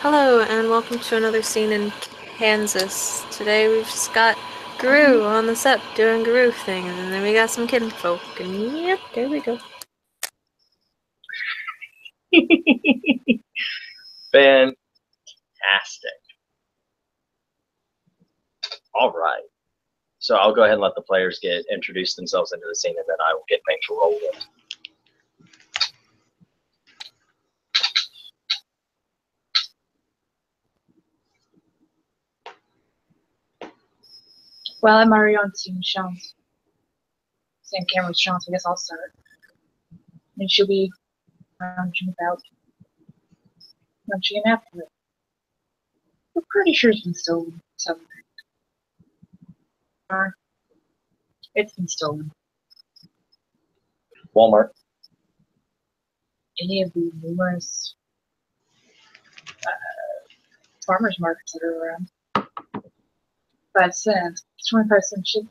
Hello, and welcome to another scene in Kansas. Today we've just got Guru on the set doing Guru things, and then we got some kinfolk, and yep, there we go. Fantastic. All right. So I'll go ahead and let the players get introduce themselves into the scene, and then I will get things rolling. Well, I'm already on Team Sean's. Same camera with Sean, so I guess I'll start. And she'll be lounging about, munching an apple. I'm pretty sure it's been stolen somewhere. It's been stolen. Walmart. Any of the numerous farmers markets that are around. 5 cents. 25 cents shit.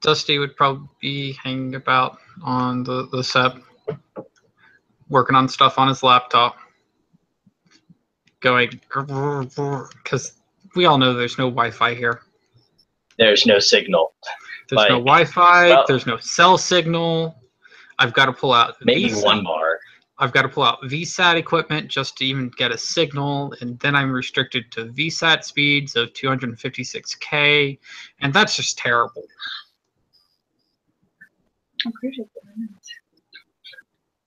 Dusty would probably be hanging about on the set, working on stuff on his laptop, going, because we all know there's no Wi-Fi here. There's no signal. There's no Wi-Fi, well, there's no cell signal. I've got to pull out maybe one bar. I've got to pull out VSAT equipment just to even get a signal, and then I'm restricted to VSAT speeds of 256K, and that's just terrible.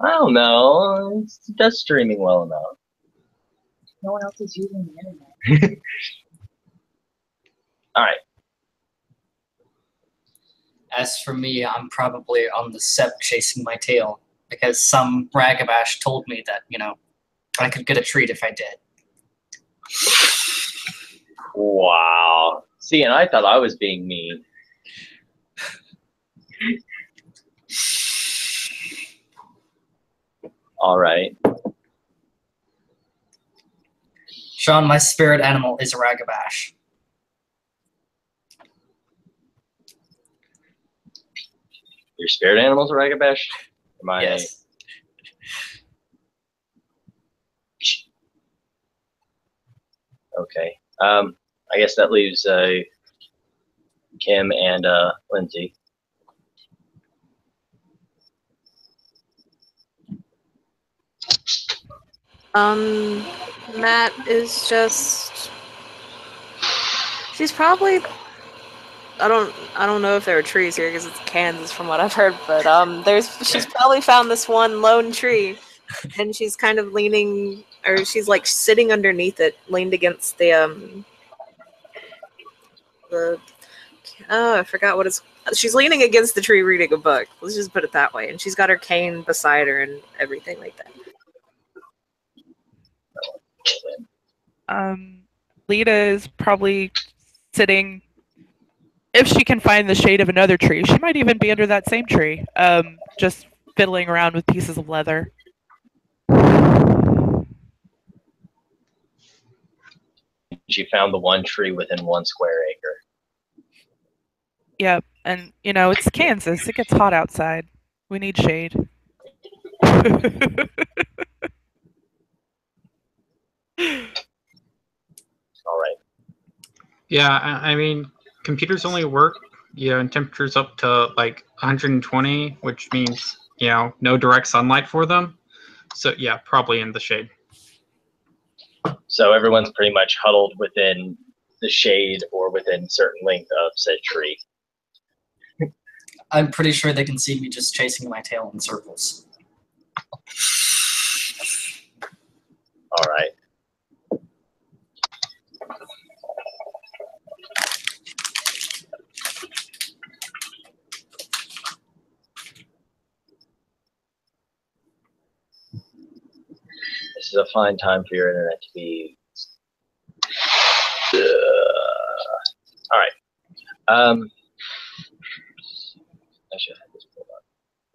I don't know. It's just streaming well enough. No one else is using the internet. All right. As for me, I'm probably on the set chasing my tail because some ragabash told me that, I could get a treat if I did. Wow. See, and I thought I was being mean. All right. Sean, my spirit animal is a ragabash. Your spirit animal's a ragabash? Yes. Okay. I guess that leaves Kim and Lindsay. Matt is just... She's probably... I don't know if there are trees here because it's Kansas from what I've heard, but she's probably found this one lone tree, and she's kind of leaning, or she's like sitting underneath it, leaned against the I forgot what it's. She's leaning against the tree reading a book. Let's just put it that way, and she's got her cane beside her and everything like that. Lita is probably sitting. If she can find the shade of another tree, she might even be under that same tree, just fiddling around with pieces of leather. She found the one tree within 1 square acre. Yep, and it's Kansas. It gets hot outside. We need shade. All right. Yeah, I mean, computers only work, in temperatures up to like 120, which means, no direct sunlight for them. So yeah, probably in the shade. So everyone's pretty much huddled within the shade or within certain length of said tree. I'm pretty sure they can see me just chasing my tail in circles. All right. This is a fine time for your internet to be. All right. I should have this pulled up.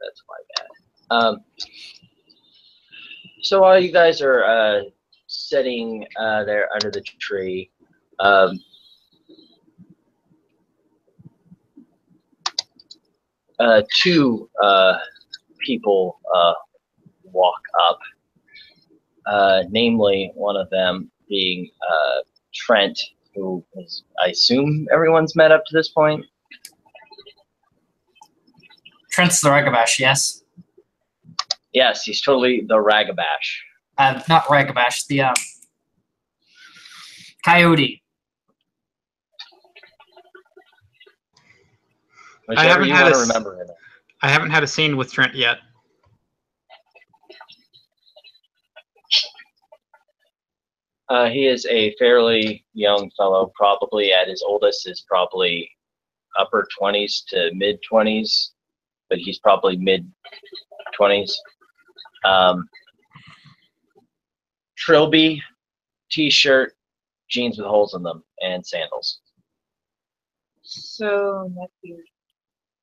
That's my bad. So while you guys are sitting there under the tree, two people walk up, namely one of them being Trent, who is, I assume everyone's met up to this point. Trent's the Ragabash, yes. Yes, he's totally the Ragabash. Not Ragabash, the Coyote. Whichever you want to remember him. I haven't had a scene with Trent yet. He is a fairly young fellow, probably at his oldest is probably upper 20s to mid 20s, but he's probably mid 20s. Trilby, t-shirt, jeans with holes in them, and sandals. So Matthew.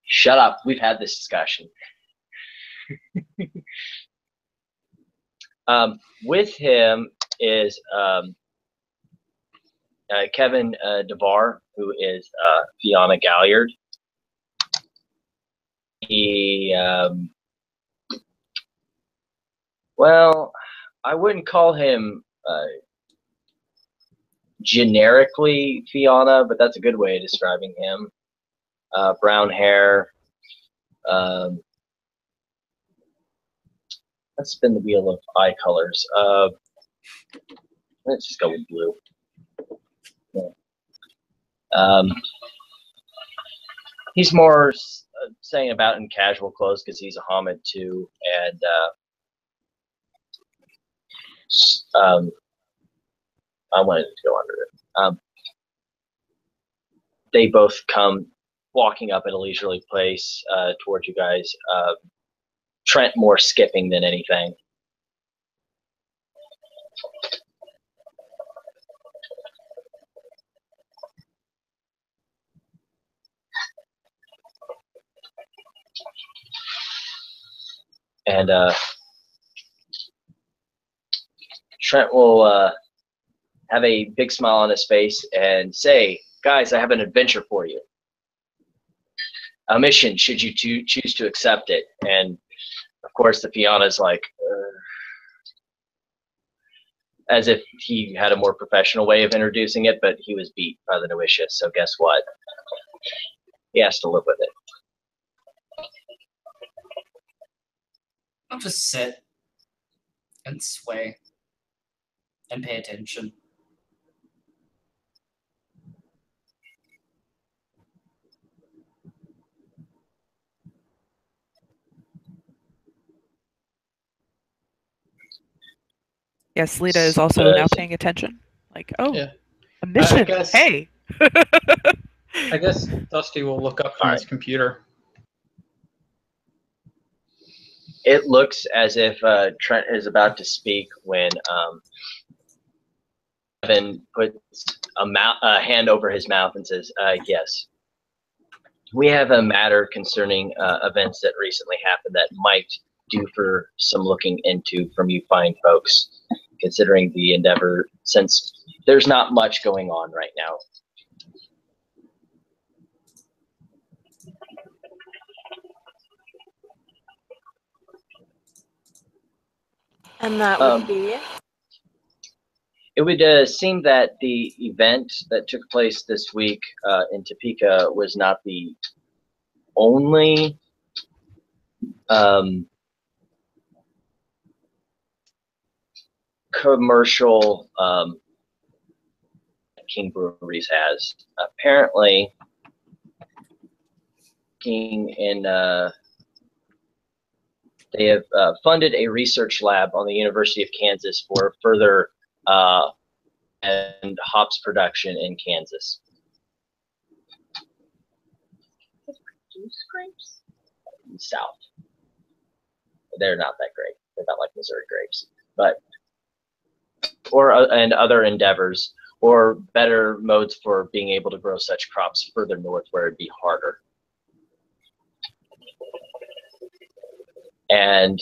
Shut up. We've had this discussion. With him is Kevin DeVar, who is Fiona Galliard. He, well, I wouldn't call him generically Fiona, but that's a good way of describing him. Brown hair. Let's spin the wheel of eye colors. Let's just go with blue. He's more saying about in casual clothes because he's a Hamid too, and I wanted to go under it. They both come walking up at a leisurely pace towards you guys. Trent more skipping than anything. And Trent will have a big smile on his face and say, "Guys, I have an adventure for you. A mission, should you choose to accept it." And of course, the Fiona's like, as if he had a more professional way of introducing it, but he was beat by the Noitius. So guess what? He has to live with it. I'll just sit and sway and pay attention. Yes, Lita is also now paying attention. Like, oh, Yeah. a mission. guess- Hey. I guess Dusty will look up from his computer. It looks as if Trent is about to speak when Kevin puts a hand over his mouth and says, "Yes, we have a matter concerning events that recently happened that might do for some looking into from you fine folks, considering the endeavor, since there's not much going on right now." And that would be? It would seem that the event that took place this week in Topeka was not the only commercial King Breweries has. Apparently, King in they have funded a research lab on the University of Kansas for further and hops production in Kansas. Juice grapes? South. They're not that great. They're not like Missouri grapes, but and other endeavors or better modes for being able to grow such crops further north where it'd be harder. And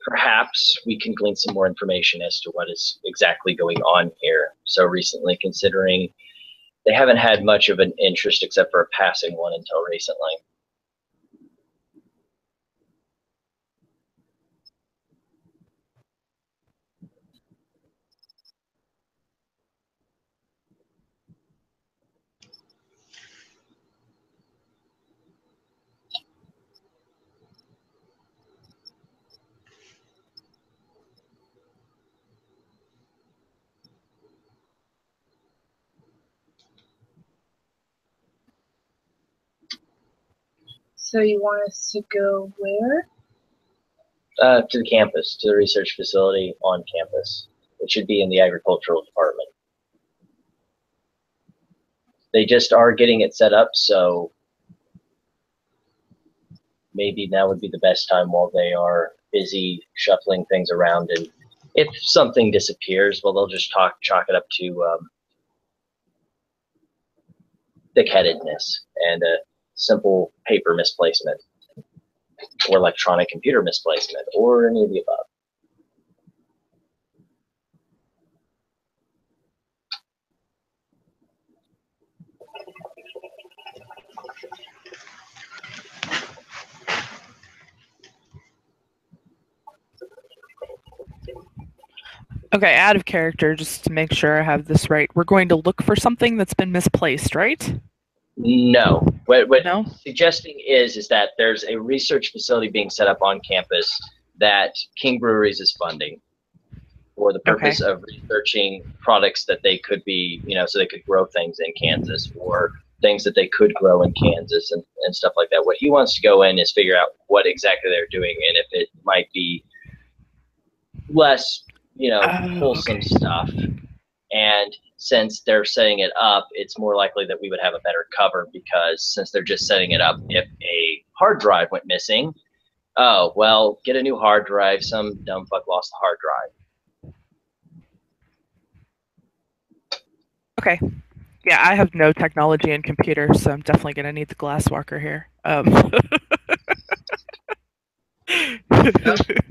perhaps we can glean some more information as to what is exactly going on here so recently, considering they haven't had much of an interest except for a passing one until recently. So you want us to go where? To the campus, to the research facility on campus. It should be in the agricultural department. They just are getting it set up, so maybe now would be the best time while they are busy shuffling things around. And if something disappears, well, they'll just chalk it up to thick-headedness and a simple paper misplacement or electronic computer misplacement or any of the above. Okay, out of character, just to make sure I have this right. We're going to look for something that's been misplaced, right? No. What No? suggesting is that there's a research facility being set up on campus that King Breweries is funding for the purpose of researching products that they could be, so they could grow things in Kansas or things that they could grow in Kansas and stuff like that. What he wants to go in is figure out what exactly they're doing and if it might be less, wholesome stuff. And since they're setting it up, it's more likely that we would have a better cover because since they're just setting it up, if a hard drive went missing, oh, well, get a new hard drive. Some dumb fuck lost the hard drive. Okay. Yeah, I have no technology in computers, so I'm definitely going to need the glasswalker here.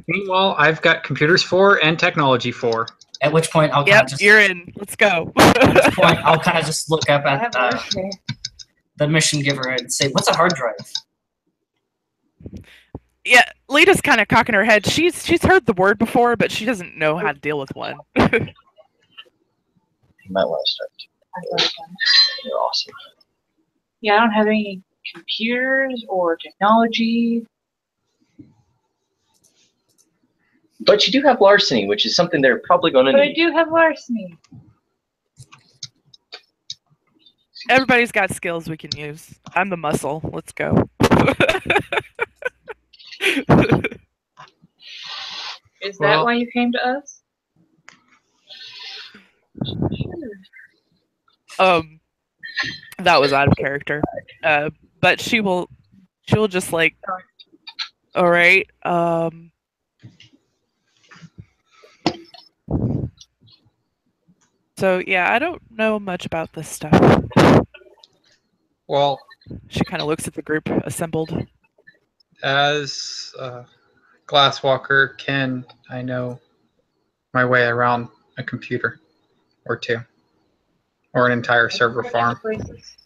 Meanwhile, I've got computers 4 and technology 4. At which point I'll kind Yep, of just you're in. Let's go. at which point I'll kind of just look up I at have Thursday. the mission giver and say, "What's a hard drive?" Yeah, Lita's kind of cocking her head. She's heard the word before, but she doesn't know how to deal with one. You might want to start. I've already done. You're awesome. Yeah, I don't have any computers or technology. But you do have larceny, which is something they're probably going to But I need. do have larceny. Everybody's got skills we can use. I'm the muscle. Let's go. Is that Well- why you came to us? That was out of character. But she'll just like, all right. So yeah, I don't know much about this stuff. Well, She kind of looks at the group assembled. as Glasswalker, I know my way around a computer or two, or an entire server farm. Places.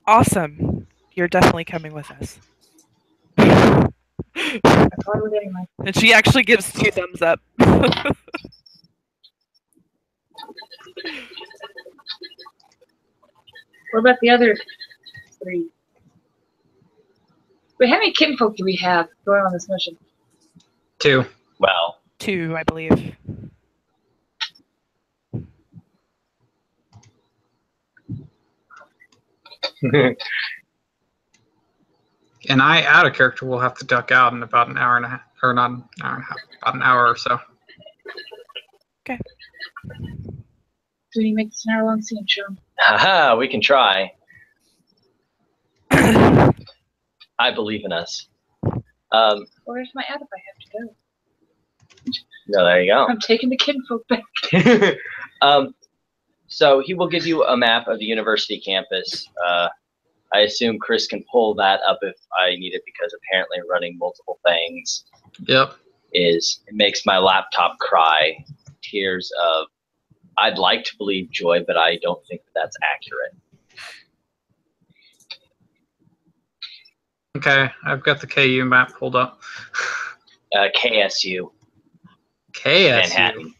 Awesome. You're definitely coming with us. I probably would anyway. And she actually gives 2 thumbs up. What about the other 3? Wait, how many kinfolk do we have going on this mission? 2. Well, 2, I believe. And I, out of character, will have to duck out in about an hour and a half, or not an hour and a half, about an hour or so. Do we make this an hour-long scene, Sean? haha, we can try. I believe in us. Where's my ad if I have to go? No, there you go. I'm taking the kinfolk back. So he will give you a map of the university campus. I assume Chris can pull that up if I need it because apparently running multiple things Yep. it makes my laptop cry tears of I'd like to believe Joy, but I don't think that's accurate. Okay, I've got the KU map pulled up. KSU, KSU. Manhattan.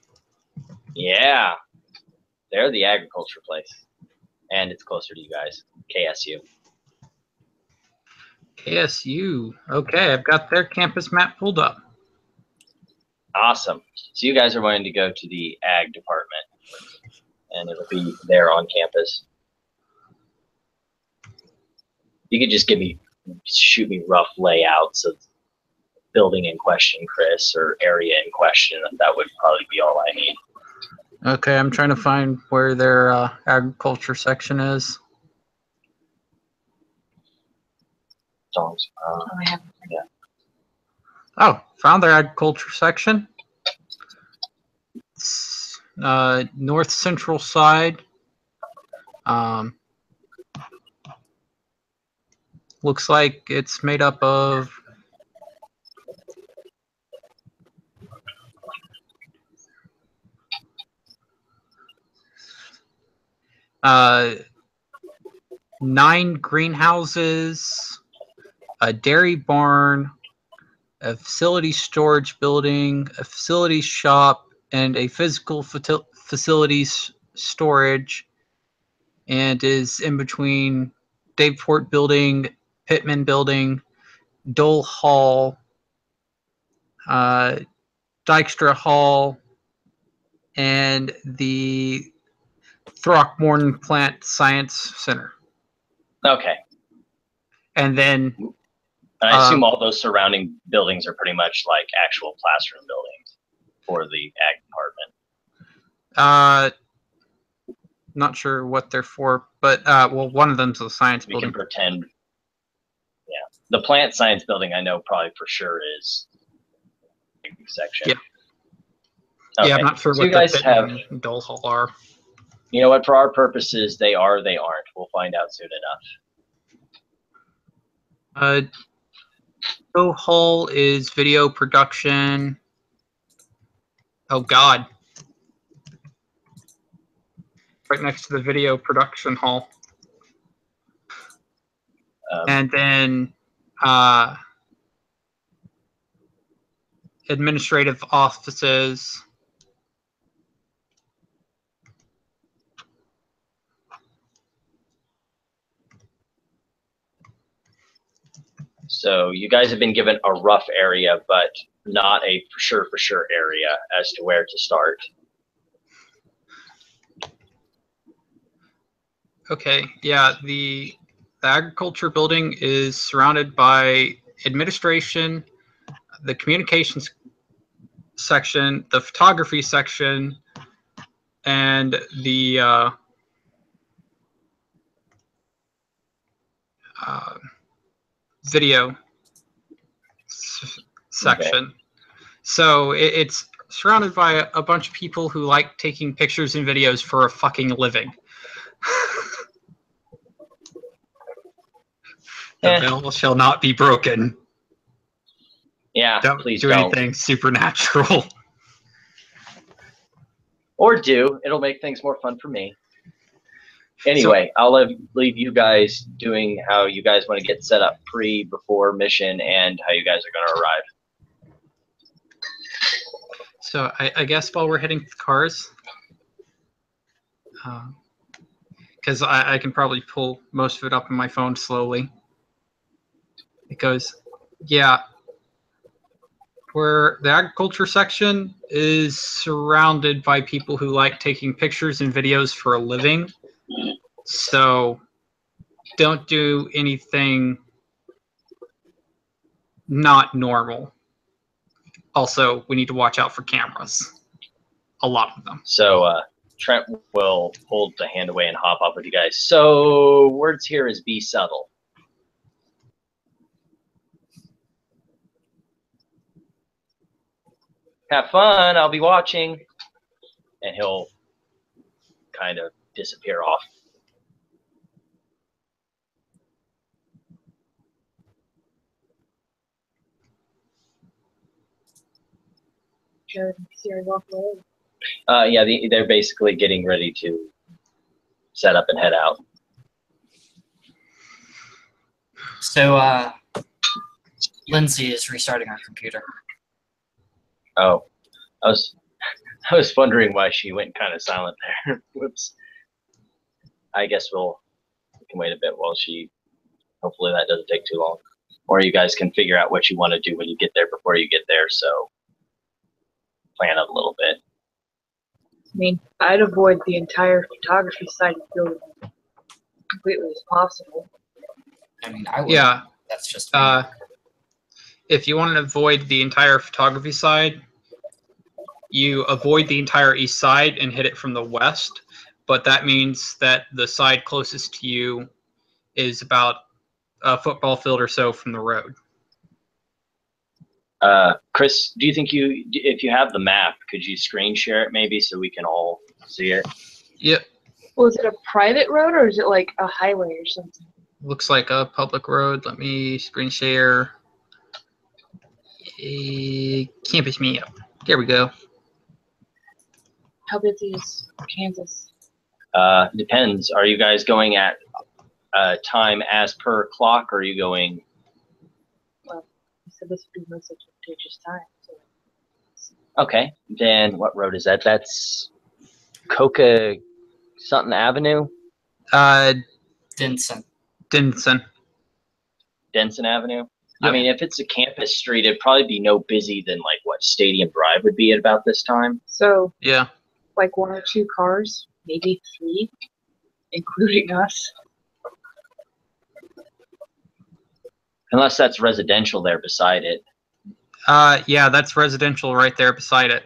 Yeah, they're the agriculture place, and it's closer to you guys. KSU. KSU. Okay, I've got their campus map pulled up. Awesome. So you guys are wanting to go to the ag department, and it'll be there on campus. You could just shoot me rough layouts of building in question, Chris, or area in question. That would probably be all I need. Okay, I'm trying to find where their agriculture section is. Songs. Oh, I haven't. Oh, found their agriculture section. It's, north central side. Looks like it's made up of uh, 9 greenhouses, a dairy barn, a facility storage building, a facilities shop, and a physical facilities storage, and is in between Daveport Building, Pittman Building, Dole Hall, Dykstra Hall, and the Throckmorton Plant Science Center. Okay. And then And I assume all those surrounding buildings are pretty much like actual classroom buildings for the ag department. Not sure what they're for, but well, one of them's a science We building. can pretend. Yeah, the plant science building I know probably for sure is section. Yeah. Okay. Yeah, I'm not sure So what you guys the have. Dole Hall are. You know what? For our purposes, they are. They aren't. We'll find out soon enough. Dole Hall is video production. Oh God. Right next to the video production hall. And then administrative offices. So you guys have been given a rough area, but not a for sure area as to where to start. Okay, yeah, the agriculture building is surrounded by administration, the communications section, the photography section, and the video section. Okay. So it's surrounded by a bunch of people who like taking pictures and videos for a fucking living. The bell shall not be broken. Yeah, please don't. Anything supernatural. Or do. It'll make things more fun for me. Anyway, so, I'll leave you guys doing how you guys want to get set up before mission, and how you guys are going to arrive. So I guess while we're heading to the cars, because I can probably pull most of it up on my phone slowly. Because, yeah, where the agriculture section is surrounded by people who like taking pictures and videos for a living. So don't do anything not normal. Also, we need to watch out for cameras. A lot of them. So Trent will hold the hand away and hop up with you guys. So words here is be subtle. Have fun, I'll be watching. And he'll kind of disappear off. Jared and Siri walk away. Yeah, they're basically getting ready to set up and head out. So, Lindsay is restarting our computer. Oh, I was wondering why she went kind of silent there. Whoops. I guess we can wait a bit while she. Hopefully that doesn't take too long, or you guys can figure out what you want to do when you get there before you get there. So plan it a little bit. I mean, I'd avoid the entire photography side of the building completely as possible. I mean, I would. Yeah. That's just me. If you want to avoid the entire photography side, you avoid the entire east side and hit it from the west. But that means that the side closest to you is about a football field or so from the road. Chris, do you think if you have the map, could you screen share it maybe so we can all see it? Yep. Well, is it a private road or is it like a highway or something? Looks like a public road. Let me screen share. Campus me up. There we go. How busy is Kansas? Depends. Are you guys going at time as per clock, or are you going? Well, you said this would be most advantageous time. So. Okay, then what road is that? That's Coca something Avenue? Denson. Denson. Denson Avenue? Yep. I mean, if it's a campus street, it'd probably be no busy than like what Stadium Drive would be at about this time. So, Yeah. like 1 or 2 cars, maybe 3, including us. Unless that's residential there beside it. Yeah, that's residential right there beside it.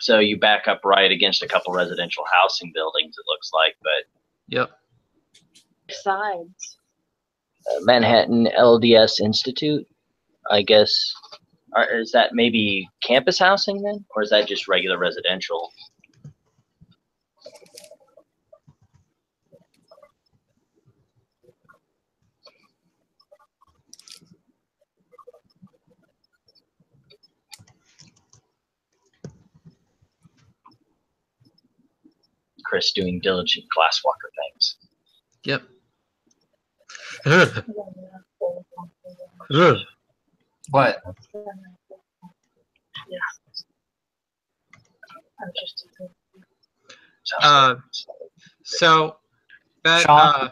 So you back up right against a couple residential housing buildings, it looks like, but Yep. Besides, Manhattan LDS Institute, I guess. Is that maybe campus housing then? Or is that just regular residential? Chris doing diligent glasswalker things. Yep. What? yeah. I'm just So that Sean?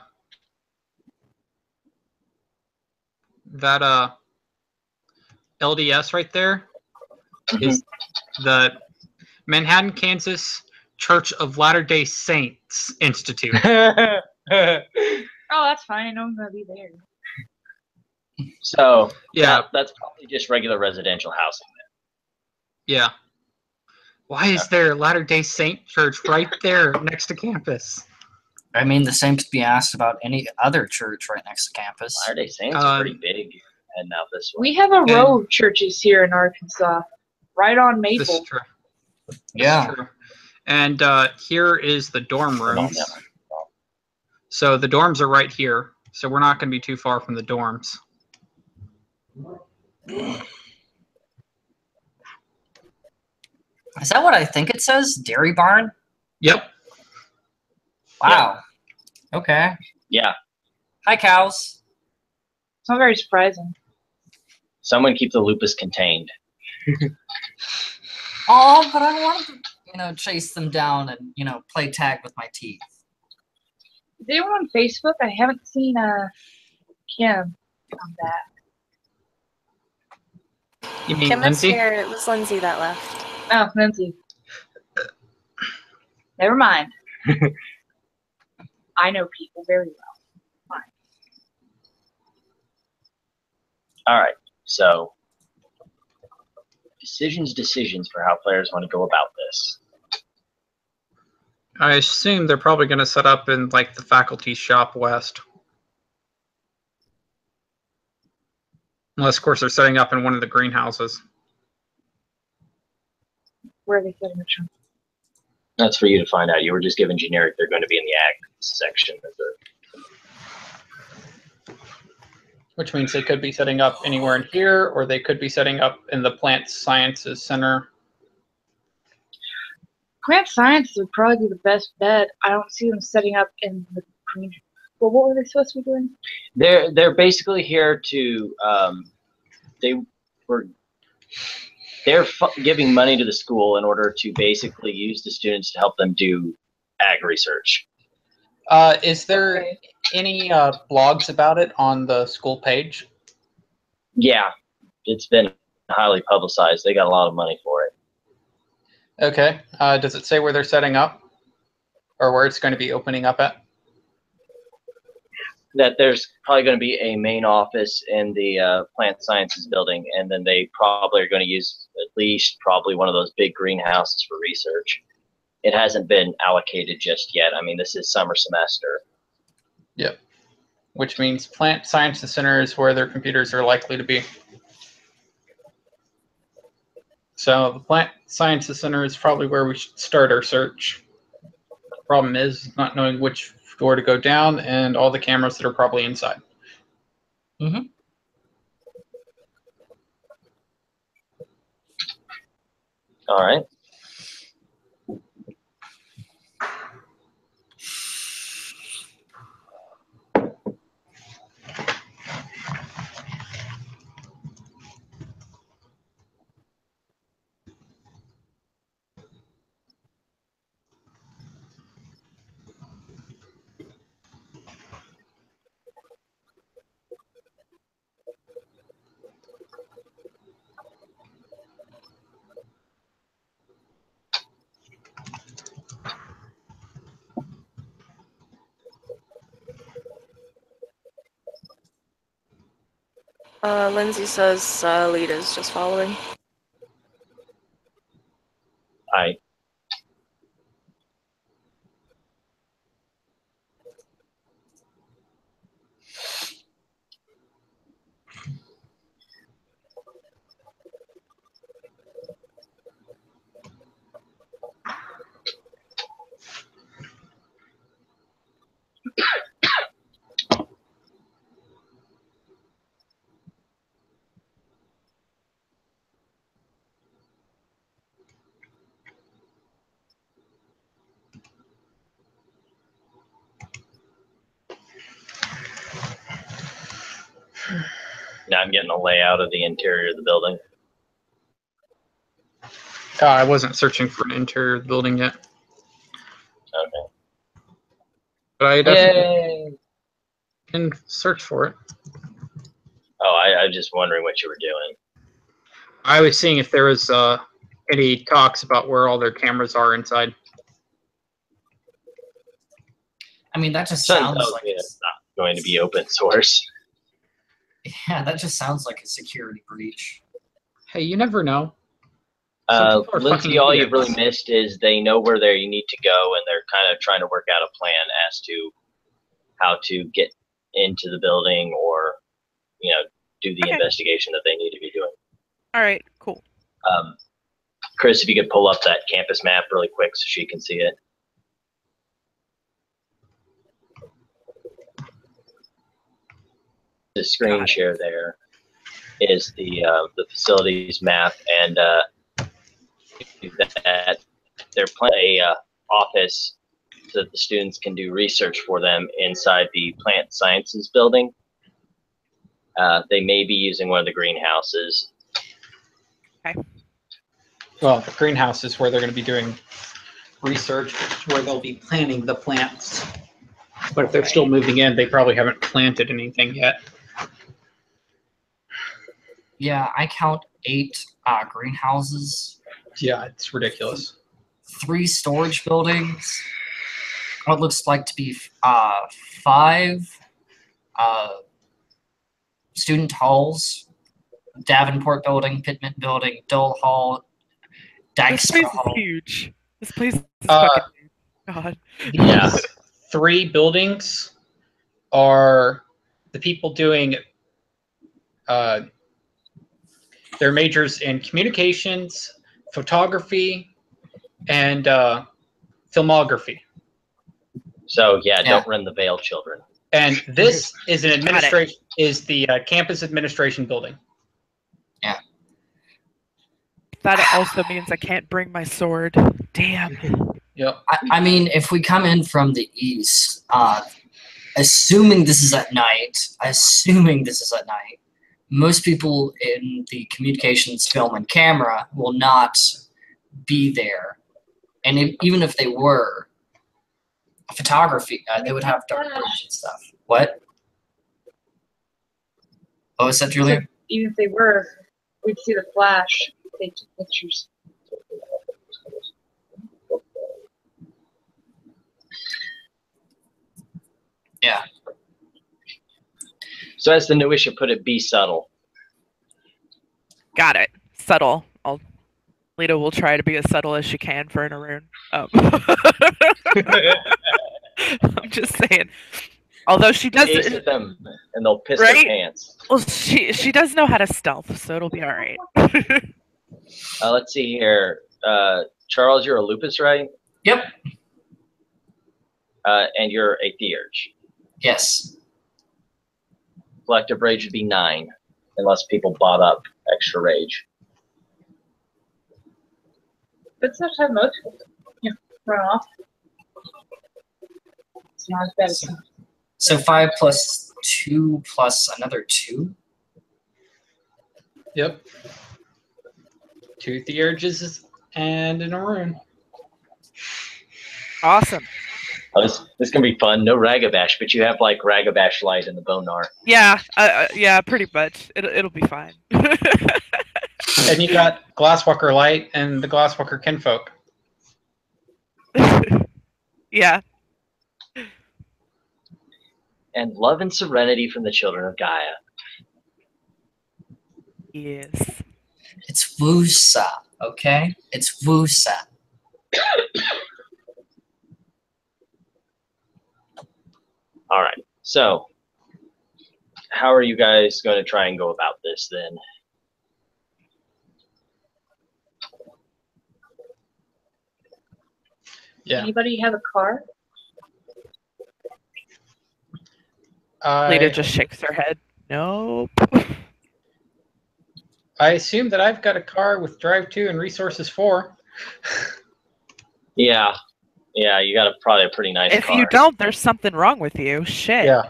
that LDS right there is the Manhattan, Kansas Church of Latter-day Saints Institute. Oh, that's fine. I know I'm gonna be there. So Yeah. that's probably just regular residential housing then. Yeah. Why is there Latter-day Saint Church right there next to campus? I mean, the same could be asked about any other church right next to campus. Latter-day Saints are pretty big heading out this way. We have a row of churches here in Arkansas, right on This is Maple. true. This Yeah. is true. And here is the dorm rooms. Come on now. So the dorms are right here. So we're not going to be too far from the dorms. Is that what I think it says? Dairy barn? Yep. Wow. Okay. Yeah. Hi, cows. It's not very surprising. Someone keep the lupus contained. Oh, but I want to, chase them down and, play tag with my teeth. Is anyone on Facebook? I haven't seen Kim on that. You mean Kim is Lindsay? here. It was Lindsay that left. Oh, Nancy. Never mind. I know people very well. Fine. All right. So decisions for how players want to go about this. I assume they're probably going to set up in like the faculty shop west. Unless, of course, they're setting up in one of the greenhouses. Where are they setting the trunk? That's for you to find out. You were just given generic. They're going to be in the ag section of the. Which means they could be setting up anywhere in here, or they could be setting up in the Plant Sciences Center. Plant science would probably be the best bet. I don't see them setting up in the green. Well, what were they supposed to be doing? They're basically here to they were they're giving money to the school in order to basically use the students to help them do ag research. Is there any blogs about it on the school page? Yeah, it's been highly publicized. They got a lot of money for it. Okay. Does it say where they're setting up, or where it's going to be opening up at? That there's probably going to be a main office in the plant sciences building, and then they probably are going to use at least probably one of those big greenhouses for research. It hasn't been allocated just yet. I mean, this is summer semester. Yep. Which means plant sciences center is where their computers are likely to be. So the plant sciences center is probably where we should start our search. The problem is not knowing which door to go down and all the cameras that are probably inside. Mm-hmm. All right. Lindsay says Lita's just following. I Now I'm getting a layout of the interior of the building. I wasn't searching for an interior of the building yet. Okay. But I definitely Yay! can search for it. Oh, I was just wondering what you were doing. I was seeing if there was any talks about where all their cameras are inside. I mean, that just Sun sounds tells like me it's not going to be open source. yeah, that just sounds like a security breach. Hey, you never know. Some people are Lindsay, fucking all you've really idiots. missed is they know where you need to go, and they're kind of trying to work out a plan as to how to get into the building or, do the Okay. investigation that they need to be doing. All right, cool. Chris, if you could pull up that campus map really quick so she can see it. The screen share there is the facilities map, and that they're planning a office so that the students can do research for them inside the plant sciences building. They may be using one of the greenhouses. Okay. Well, the greenhouse is where they're going to be doing research, where they'll be planting the plants. But if they're still moving in, they probably haven't planted anything yet. Yeah, I count 8 greenhouses, Yeah, it's ridiculous. 3 storage buildings, what looks like to be 5 student halls, Davenport building, Pittman building, Dole Hall, This Dykstra place is Hall. huge. This place is fucking huge. God. Yeah. These 3 buildings are the people doing their majors in communications, photography, and filmography. So don't run the Veil children. And this is an administration is the campus administration building. Yeah. that also means I can't bring my sword. Damn. Yep. I mean, if we come in from the east, assuming this is at night, most people in the communications, film, and camera will not be there. And even if they were, photography, they would have dark rooms and stuff. What? What was that, Julia? So even if they were, we'd see the flash. They took pictures. Yeah. So as the new issue put it, be subtle. Got it. Subtle. Lita will try to be as subtle as she can for an Arun. I'm just saying. Although she does, Ace at them, and they'll piss Right? their pants. well, she does know how to stealth, so it'll be all right. Let's see here. Charles, you're a lupus, right? Yep. And you're a theurge. Yes. Collective rage would be 9, unless people bought up extra rage. But sometimes most people, run off. It's not as bad as some. So 5 plus 2 plus another 2? Yep. 2 Theurges and an Arun. Awesome. Oh, this is gonna be fun. No Ragabash, but you have like Ragabash light in the Bonar. Yeah, yeah, pretty much. It'll be fine. And you got Glasswalker Light and the Glasswalker Kinfolk. Yeah. And love and serenity from the children of Gaia. Yes. It's Wusa, okay? It's Wusa. All right. So, how are you guys going to try and go about this then? Yeah. Anybody have a car? Lita just shakes her head. Nope. I assume that I've got a car with Drive 2 and Resources 4. Yeah. Yeah, you got probably a pretty nice If car. you don't, there's something wrong with you. Shit. Yeah.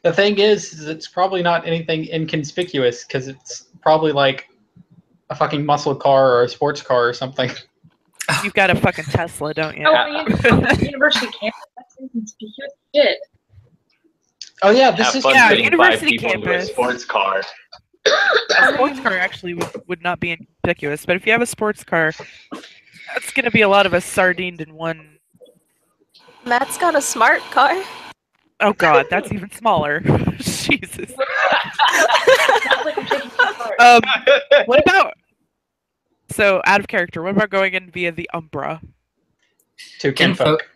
The thing is it's probably not anything inconspicuous because it's probably like a fucking muscle car or a sports car or something. You've got a fucking Tesla, don't you? Oh, university campus. That's inconspicuous shit. Oh yeah, this Have is fun yeah, fitting 5 university people into a campus. sports car. A sports car actually would not be inconspicuous, but if you have a sports car, that's going to be a lot of us sardined in one. Matt's got a smart car. Oh god, that's even smaller. Jesus. Sounds like I'm taking some cars. What about? So out of character. What about going in via the Umbra? to Kinfolk.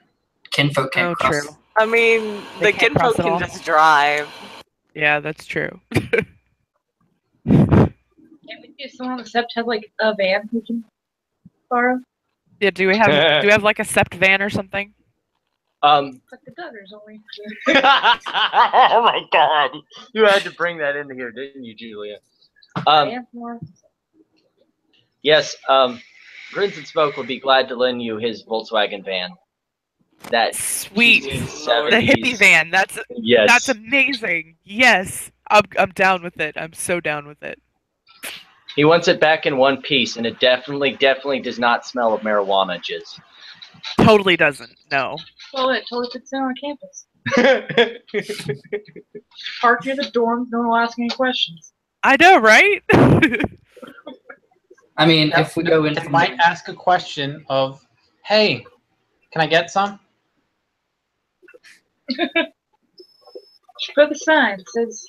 Kinfolk can't Oh, cross. true. I mean, They the can't cross kinfolk at can all. just drive. Yeah, that's true. Can't we do someone on the sept have like a van we can borrow? Yeah, do we have like a sept van or something? Like the gutters only. Oh my god. You had to bring that into here, didn't you, Julia? Van more. Yes, Grins and Smoke would be glad to lend you his Volkswagen van. That Sweet. 1970s The hippie van. That's Yes. amazing. Yes. I'm down with it. I'm so down with it. He wants it back in one piece, and it definitely does not smell of marijuana jizz. Totally doesn't. No. Well, it totally fits in on campus. Park near the dorms, no one will ask any questions. I know, right? I mean, if we go in They from might ask a question of, "Hey, can I get some?" Should put the sign that says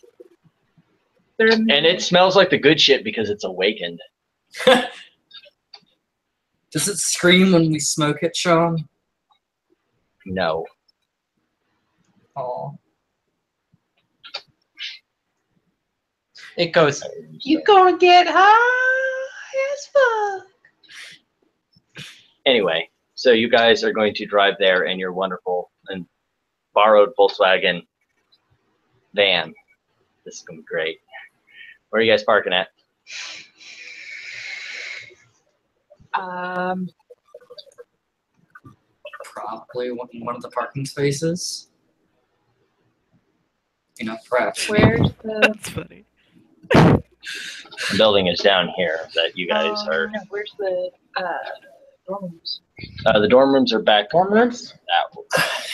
they're in And it smells like the good shit because it's awakened. does it scream when we smoke it, Sean? No. Oh. It goes, "You gonna get high as fuck." Anyway, so you guys are going to drive there in your wonderful and borrowed Volkswagen van. This is going to be great. Where are you guys parking at? Probably in one of the parking spaces. You know, perhaps. Where's the? That's funny. The building is down here that you guys are. No, where's the dorm rooms? The dorm rooms are back. Dorm rooms?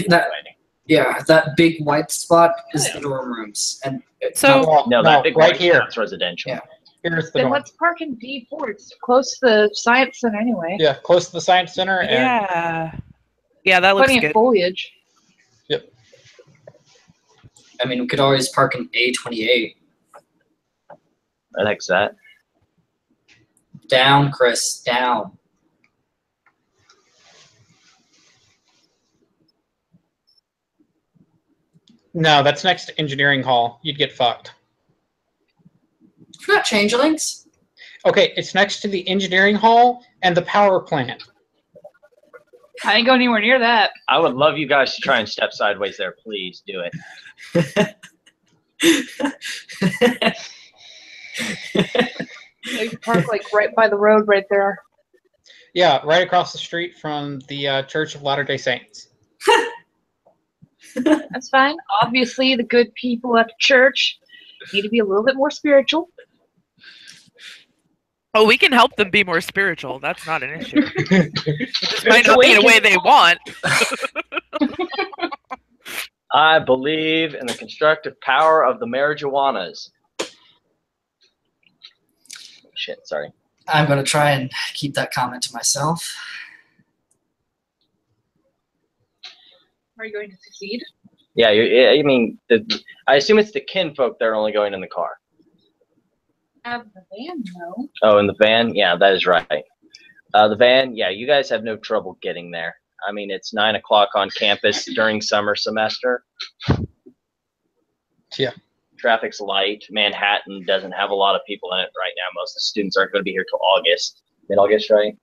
That big white spot is the dorm rooms, and So No, that big right white here. spot's residential. Yeah. Here's the Then dorm. let's park in D4. It's close to the science center anyway. Yeah, close to the science center. And yeah, that looks Plenty good. of foliage. I mean, we could always park in A28. I think that. Down, Chris, down. no, that's next to engineering hall. You'd get fucked. We're not changelings. Okay, it's next to the engineering hall and the power plant. I ain't going anywhere near that. I would love you guys to try and step sideways there. Please do it. You can park like right by the road right there. Yeah, right across the street from the Church of Latter-day Saints. That's fine. Obviously, the good people at the church need to be a little bit more spiritual. Oh, we can help them be more spiritual. That's not an issue. It just might not be in a way they want. I believe in the constructive power of the marijuanas. Shit, sorry. I'm going to try and keep that comment to myself. Are you going to succeed? Yeah, I mean, I assume it's the kinfolk that are only going in the car. Have the van, though. Oh, in the van? Yeah, that is right. The van, yeah, you guys have no trouble getting there. I mean, it's 9 o'clock on campus during summer semester. Yeah. Traffic's light. Manhattan doesn't have a lot of people in it right now. Most of the students aren't going to be here till August. Mid-August, right?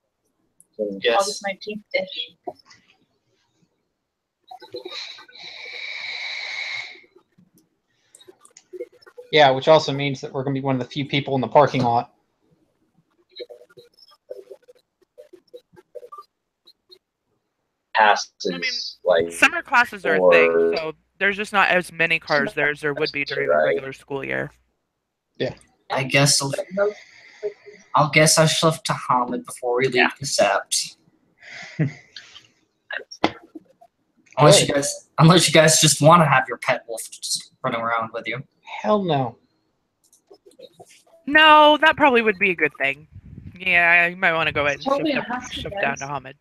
Yes. August 19th-ish. Yeah, which also means that we're going to be one of the few people in the parking lot. Passes, I mean, like, Summer classes are a thing, so there's just not as many cars there as there would be during the regular school year. I guess I'll guess I shall have to Hamid before we leave the Sept. Unless you guys just want to have your pet wolf just running around with you. Hell no. No, that probably would be a good thing. Yeah, you might want to go ahead and Totally a shift husky, down guys. to Hamid.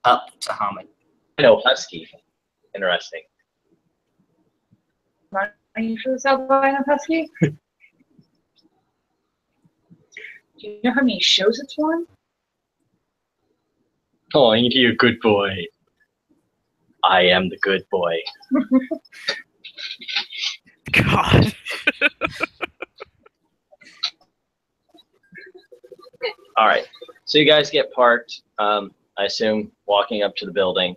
Up to Hamid. I know, husky. Interesting. Are you sure this albino husky? Do you know how many shows it's won? Oh, ain't he a good boy? I am the good boy. God. All right. So you guys get parked. I assume walking up to the building.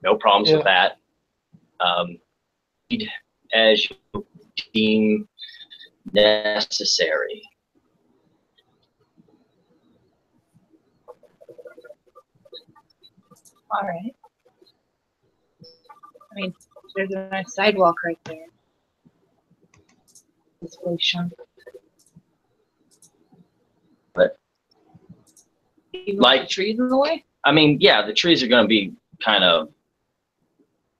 No problems with that. As you deem necessary. All right. I mean, there's a nice sidewalk right there. It's really shown. But Even like- with the trees in the way? I mean, yeah, the trees are going to be kind of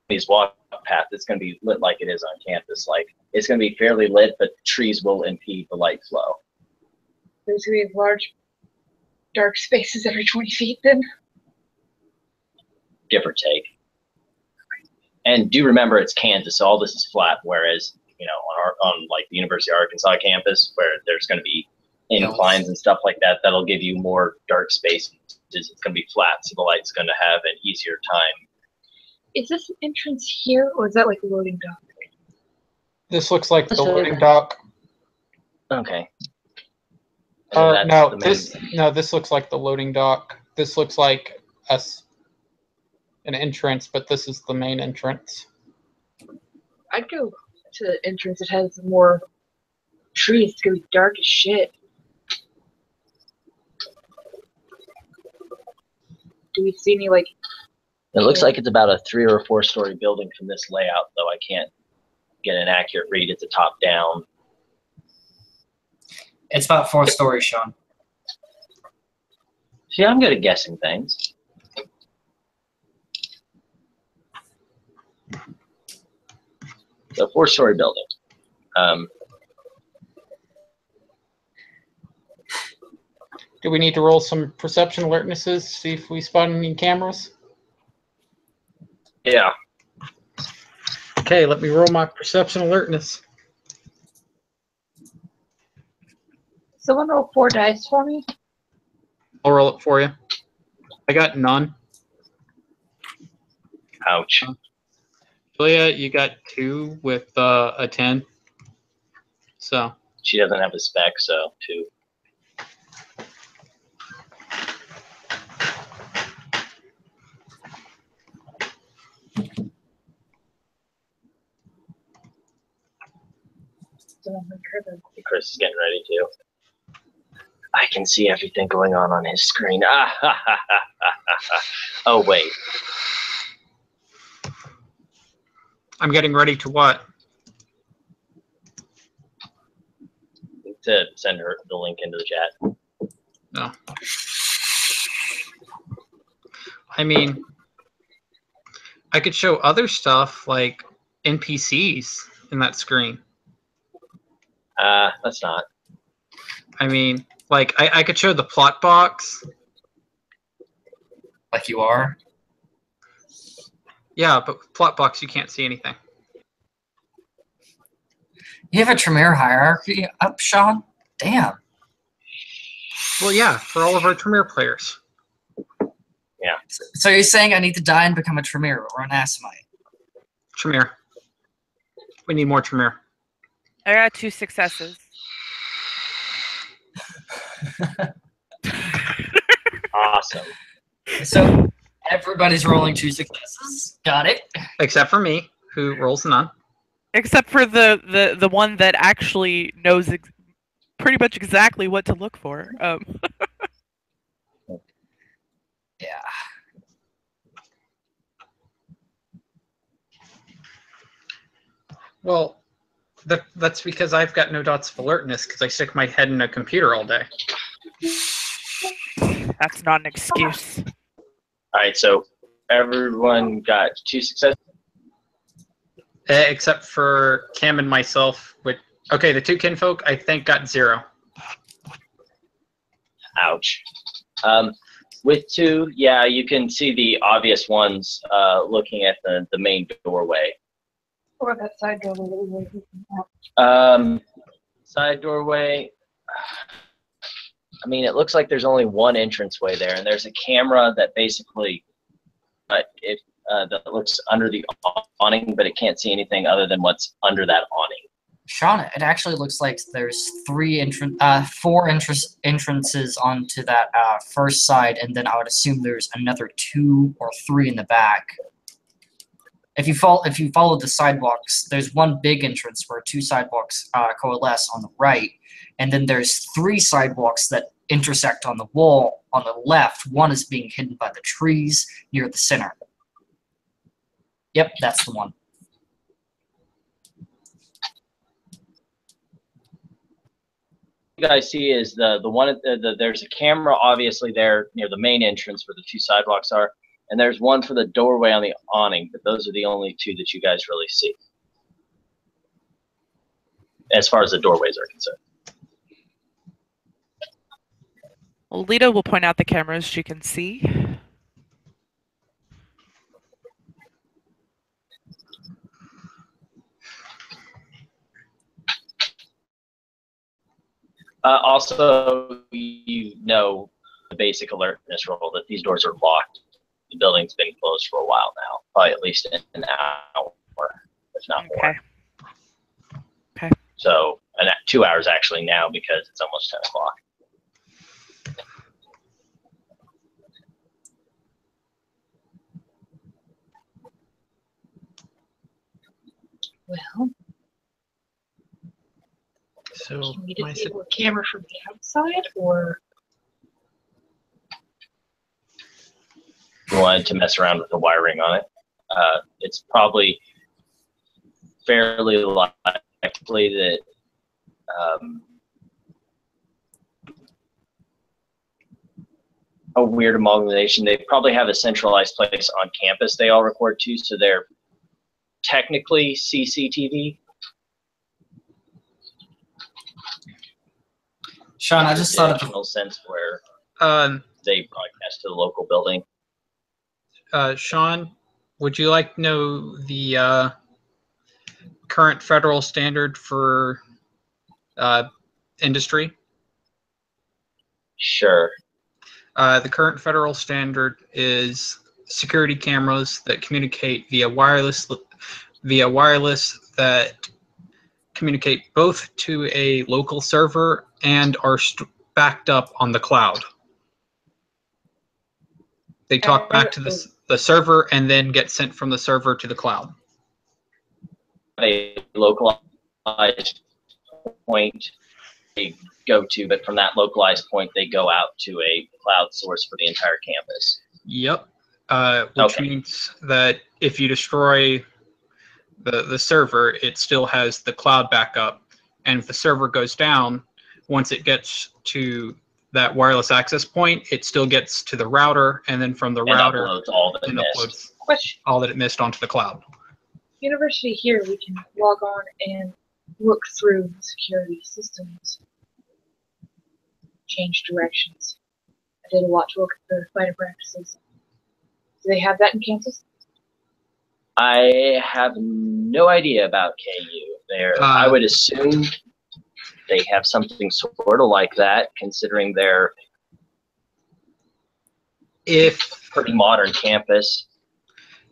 these walk path. It's going to be lit like it is on campus. Like it's going to be fairly lit, but trees will impede the light flow. There's going to be large, dark spaces every 20 feet then? Give or take. And do remember it's Kansas, so all this is flat. Whereas, you know, on like the University of Arkansas campus, where there's going to be inclines and stuff like that, that'll give you more dark spaces. It's going to be flat, so the light's going to have an easier time. Is this an entrance here, or is that like a loading dock? This looks like the Let's show loading you. dock. Okay. And that's No, the main- this looks like the loading dock. This looks like an entrance, but this is the main entrance. I'd go to the entrance, it has more trees. It's gonna be dark as shit. Do we see any like? It looks like it's about a 3 or 4 story building from this layout, though I can't get an accurate read at the top down. It's about 4 stories, Sean. See, I'm good at guessing things. So 4 story building. Do we need to roll some perception alertnesses, see if we spot any cameras? Yeah. Okay, let me roll my perception alertness. Someone roll 4 dice for me. I'll roll it for you. I got none. Ouch. Julia, you got 2 with a 10. So She doesn't have a spec, so 2. Chris is getting ready too. I can see everything going on his screen. Oh, wait. I'm getting ready to what? To send her the link into the chat. No. I mean, I could show other stuff like NPCs in that screen. Let's not. I mean, like, I could show the plot box. Like you are. Yeah, but with plot box, you can't see anything. You have a Tremere hierarchy up, Sean? Damn. Well, yeah, for all of our Tremere players. Yeah. So you're saying I need to die and become a Tremere or an Asimite? Tremere. We need more Tremere. I got 2 successes. Awesome. So everybody's rolling 2 successes. Got it. Except for me, who rolls none. Except for the one that actually knows pretty much exactly what to look for. Yeah. Well, that's because I've got no dots of alertness because I stick my head in a computer all day. That's not an excuse. All right, so everyone got 2 successes. Except for Cam and myself. Okay, the 2 kinfolk, I think, got 0. Ouch. With 2, yeah, you can see the obvious ones looking at the main doorway. Or that side doorway that we were looking at. Side doorway. I mean, it looks like there's only one entranceway there, and there's a camera that basically that looks under the awning, but it can't see anything other than what's under that awning. Sean, it actually looks like there's 4 entrances onto that first side, and then I would assume there's another 2 or 3 in the back. If you follow the sidewalks, there's one big entrance where 2 sidewalks coalesce on the right, and then there's 3 sidewalks that intersect on the wall on the left. One is being hidden by the trees near the center. Yep, that's the one. You guys see is the one there's a camera obviously there near the main entrance where the 2 sidewalks are, and there's one for the doorway on the awning, but those are the only 2 that you guys really see as far as the doorways are concerned. Well, Lita will point out the cameras she can see. Also, you know the basic alertness rule that these doors are locked. The building's been closed for a while now, probably at least an hour, if not more. Okay. So, and 2 hours actually now because it's almost 10 o'clock. Well, So Can we my disable a camera from the outside, or We wanted to mess around with the wiring on it. It's probably fairly likely that a weird amalgamation. They probably have a centralized place on campus they all record to, so they're technically CCTV. Sean, I just thought of traditional sense where um, they broadcast to the local building. Sean, would you like to know the current federal standard for industry? Sure. The current federal standard is security cameras that communicate via wireless that communicate both to a local server and are backed up on the cloud. They talk back to the server and then get sent from the server to the cloud. A localized point they go to, but from that localized point, they go out to a cloud source for the entire campus. Yep. Which means that if you destroy the server, it still has the cloud backup. And if the server goes down, once it gets to that wireless access point, it still gets to the router, and then from the router, uploads all that it uploads missed. Question. all that it missed onto the cloud. University here, we can log on and look through security systems, change directions. I did a watch look at the fighter practices. Do they have that in Kansas? I have no idea about KU. I would assume they have something sort of like that, considering their pretty modern campus.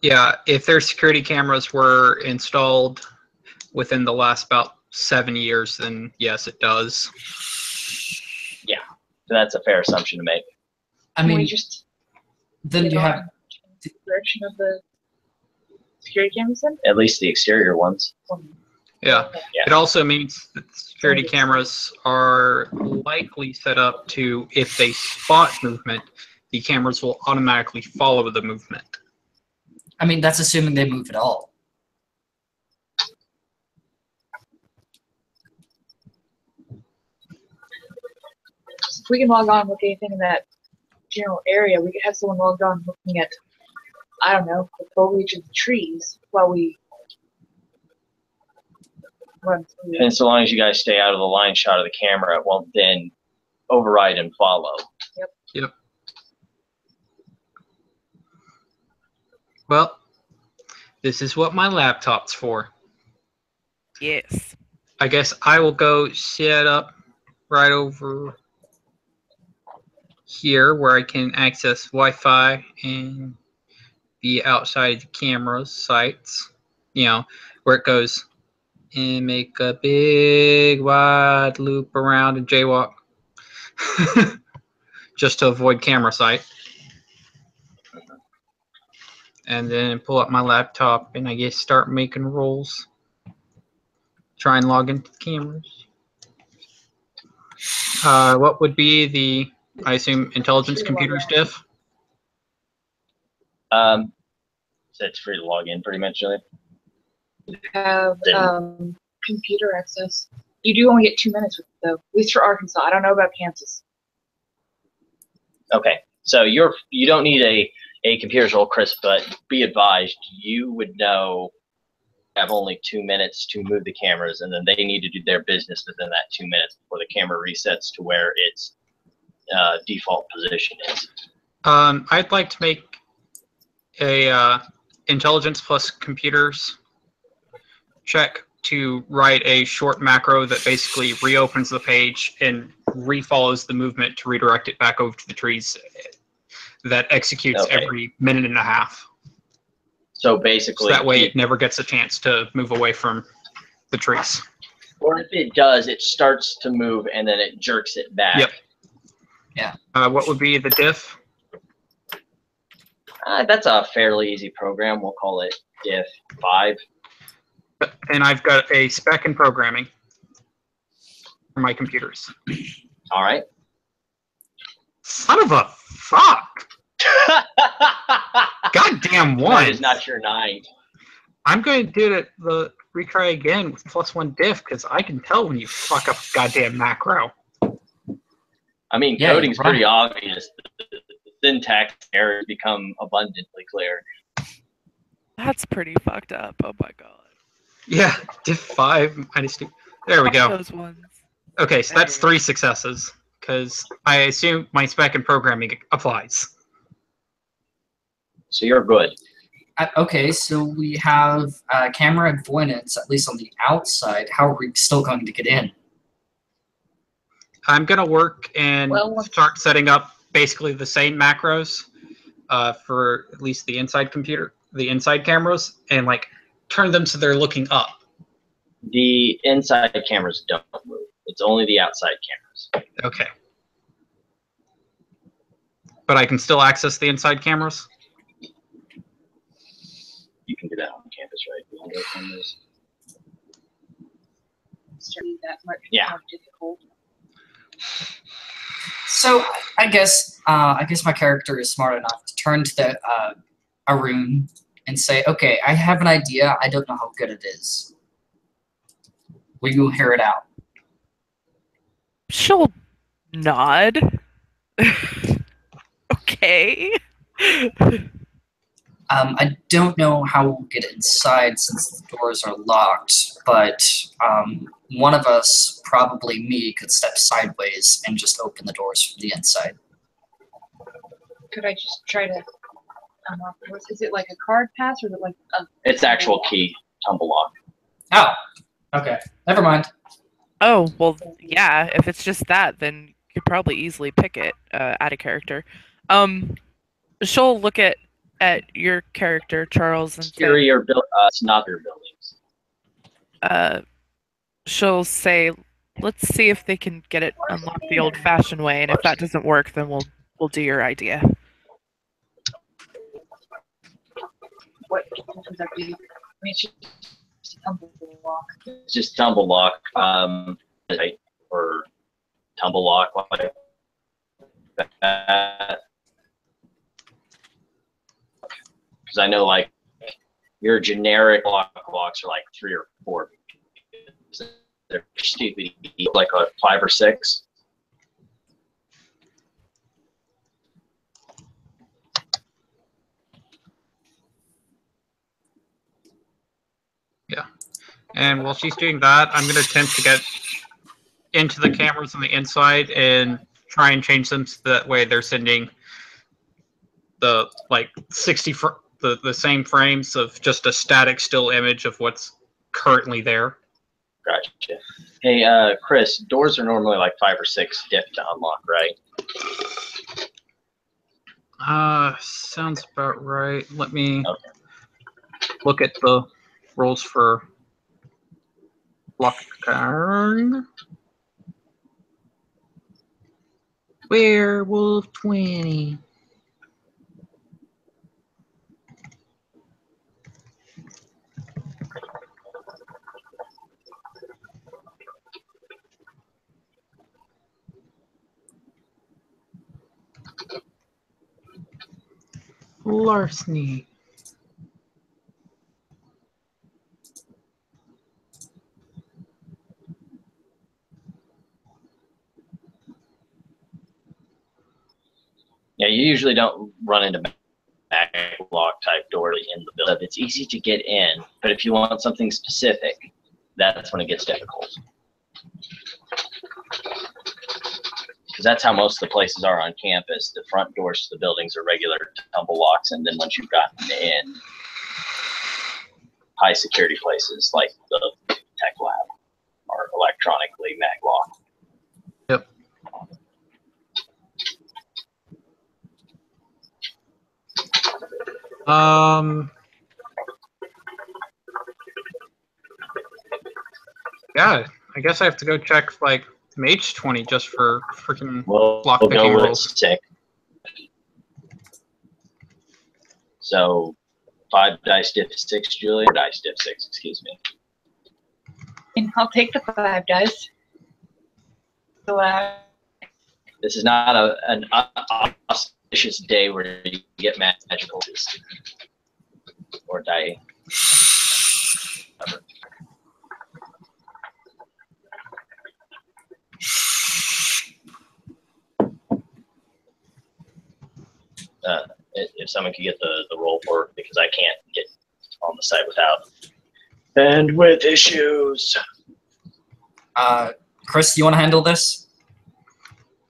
Yeah, if their security cameras were installed within the last about 7 years, then yes, it does. Yeah, that's a fair assumption to make. I mean, we just then you have the direction of the security cameras then? At least the exterior ones. Yeah. Yeah. It also means that security cameras are likely set up to, if they spot movement, the cameras will automatically follow the movement. I mean, that's assuming they move at all. If we can log on and look anything in that general area, we could have someone logged on looking at, I don't know, the foliage of the trees while we run through. And so long as you guys stay out of the line shot of the camera, it won't then override and follow. Yep. Well, this is what my laptop's for. Yes. I guess I will go set up right over here where I can access Wi-Fi and be outside the camera's sites. You know, where it goes and make a big wide loop around and jaywalk. Just to avoid camera sight. And then pull up my laptop and I guess start making rolls. Try and log into the cameras. What would be the, I assume, intelligence computers diff? So it's free to log in pretty much, really. You have computer access. You do only get 2 minutes with it, though. At least for Arkansas. I don't know about Kansas. Okay, so you don't need a computer's roll, Chris, but be advised, you would know you have only 2 minutes to move the cameras, and then they need to do their business within that 2 minutes before the camera resets to where its default position is. I'd like to make a intelligence plus computers check to write a short macro that basically reopens the page and refollows the movement to redirect it back over to the trees. That executes every minute and a half. So basically, so that way it never gets a chance to move away from the trees. Or if it does, it starts to move and then it jerks it back. Yep. Yeah. What would be the diff? That's a fairly easy program. We'll call it diff 5. And I've got a spec in programming. for my computers. All right. Son of a fuck! Goddamn one! That is not your 9. I'm going to do the retry again with +1 diff because I can tell when you fuck up a goddamn macro. I mean, Yeah, coding's you're right. pretty obvious. The syntax errors become abundantly clear. That's pretty fucked up. Oh my god. Yeah, diff 5 -2. There we Fuck go. those ones. Okay, so that's There. 3 successes because I assume my spec and programming applies. So you're good. Okay, so we have camera avoidance, at least on the outside. How are we still going to get in? I'm gonna work and Well, start setting up basically the same macros for at least the inside computer, the inside cameras, and like turn them so they're looking up. The inside cameras don't move. It's only the outside cameras. Okay. But I can still access the inside cameras? You can do that on campus, right? The window cameras. it's really that much Yeah. more difficult. So I guess my character is smart enough to turn to the Arun and say, "Okay, I have an idea. I don't know how good it is. Will you hear it out?" She'll nod. Okay. I don't know how we'll get inside since the doors are locked, but one of us, probably me, could step sideways and just open the doors from the inside. Could I just try to unlock the doors? Is it like a card pass or is it like a It's actual key tumble lock. Oh, okay. Never mind. Oh, well, yeah, if it's just that, then you could probably easily pick it, add a character. She'll look at your character, Charles, and say, Exterior it's not your buildings. she'll say, let's see if they can get it unlocked the old-fashioned way, and if that doesn't work, then we'll do your idea. what would that be? I mean, it's just a tumble lock. It's just tumble lock, or tumble lock like that. Because I know like your generic locks are like 3 or 4. They're stupid, like a 5 or 6. Yeah. And while she's doing that, I'm going to attempt to get into the cameras on the inside and try and change them so that way they're sending the like 60 the same frames of just a static still image of what's currently there. Gotcha. Hey, Chris, doors are normally like 5 or 6 diff to unlock, right? Sounds about right. Let me look at the rolls for block card. Werewolf 20. Larceny. Yeah, you usually don't run into lock type door in the building. It's easy to get in, but if you want something specific, that's when it gets difficult. Because that's how most of the places are on campus. The front doors to the buildings are regular tumble locks, and then once you've gotten in, high security places like the tech lab are electronically mag locked. Yep. Yeah, I guess I have to go check like Mage 20 just for freaking block picking go with rolls. 6. So 5 dice diff 6, Julie. 4 dice diff 6, excuse me. And I'll take the 5 dice. Relax. This is not an auspicious day where you get magical or die. If someone could get the roll for it, because I can't get on the site without bandwidth issues. Chris, do you want to handle this?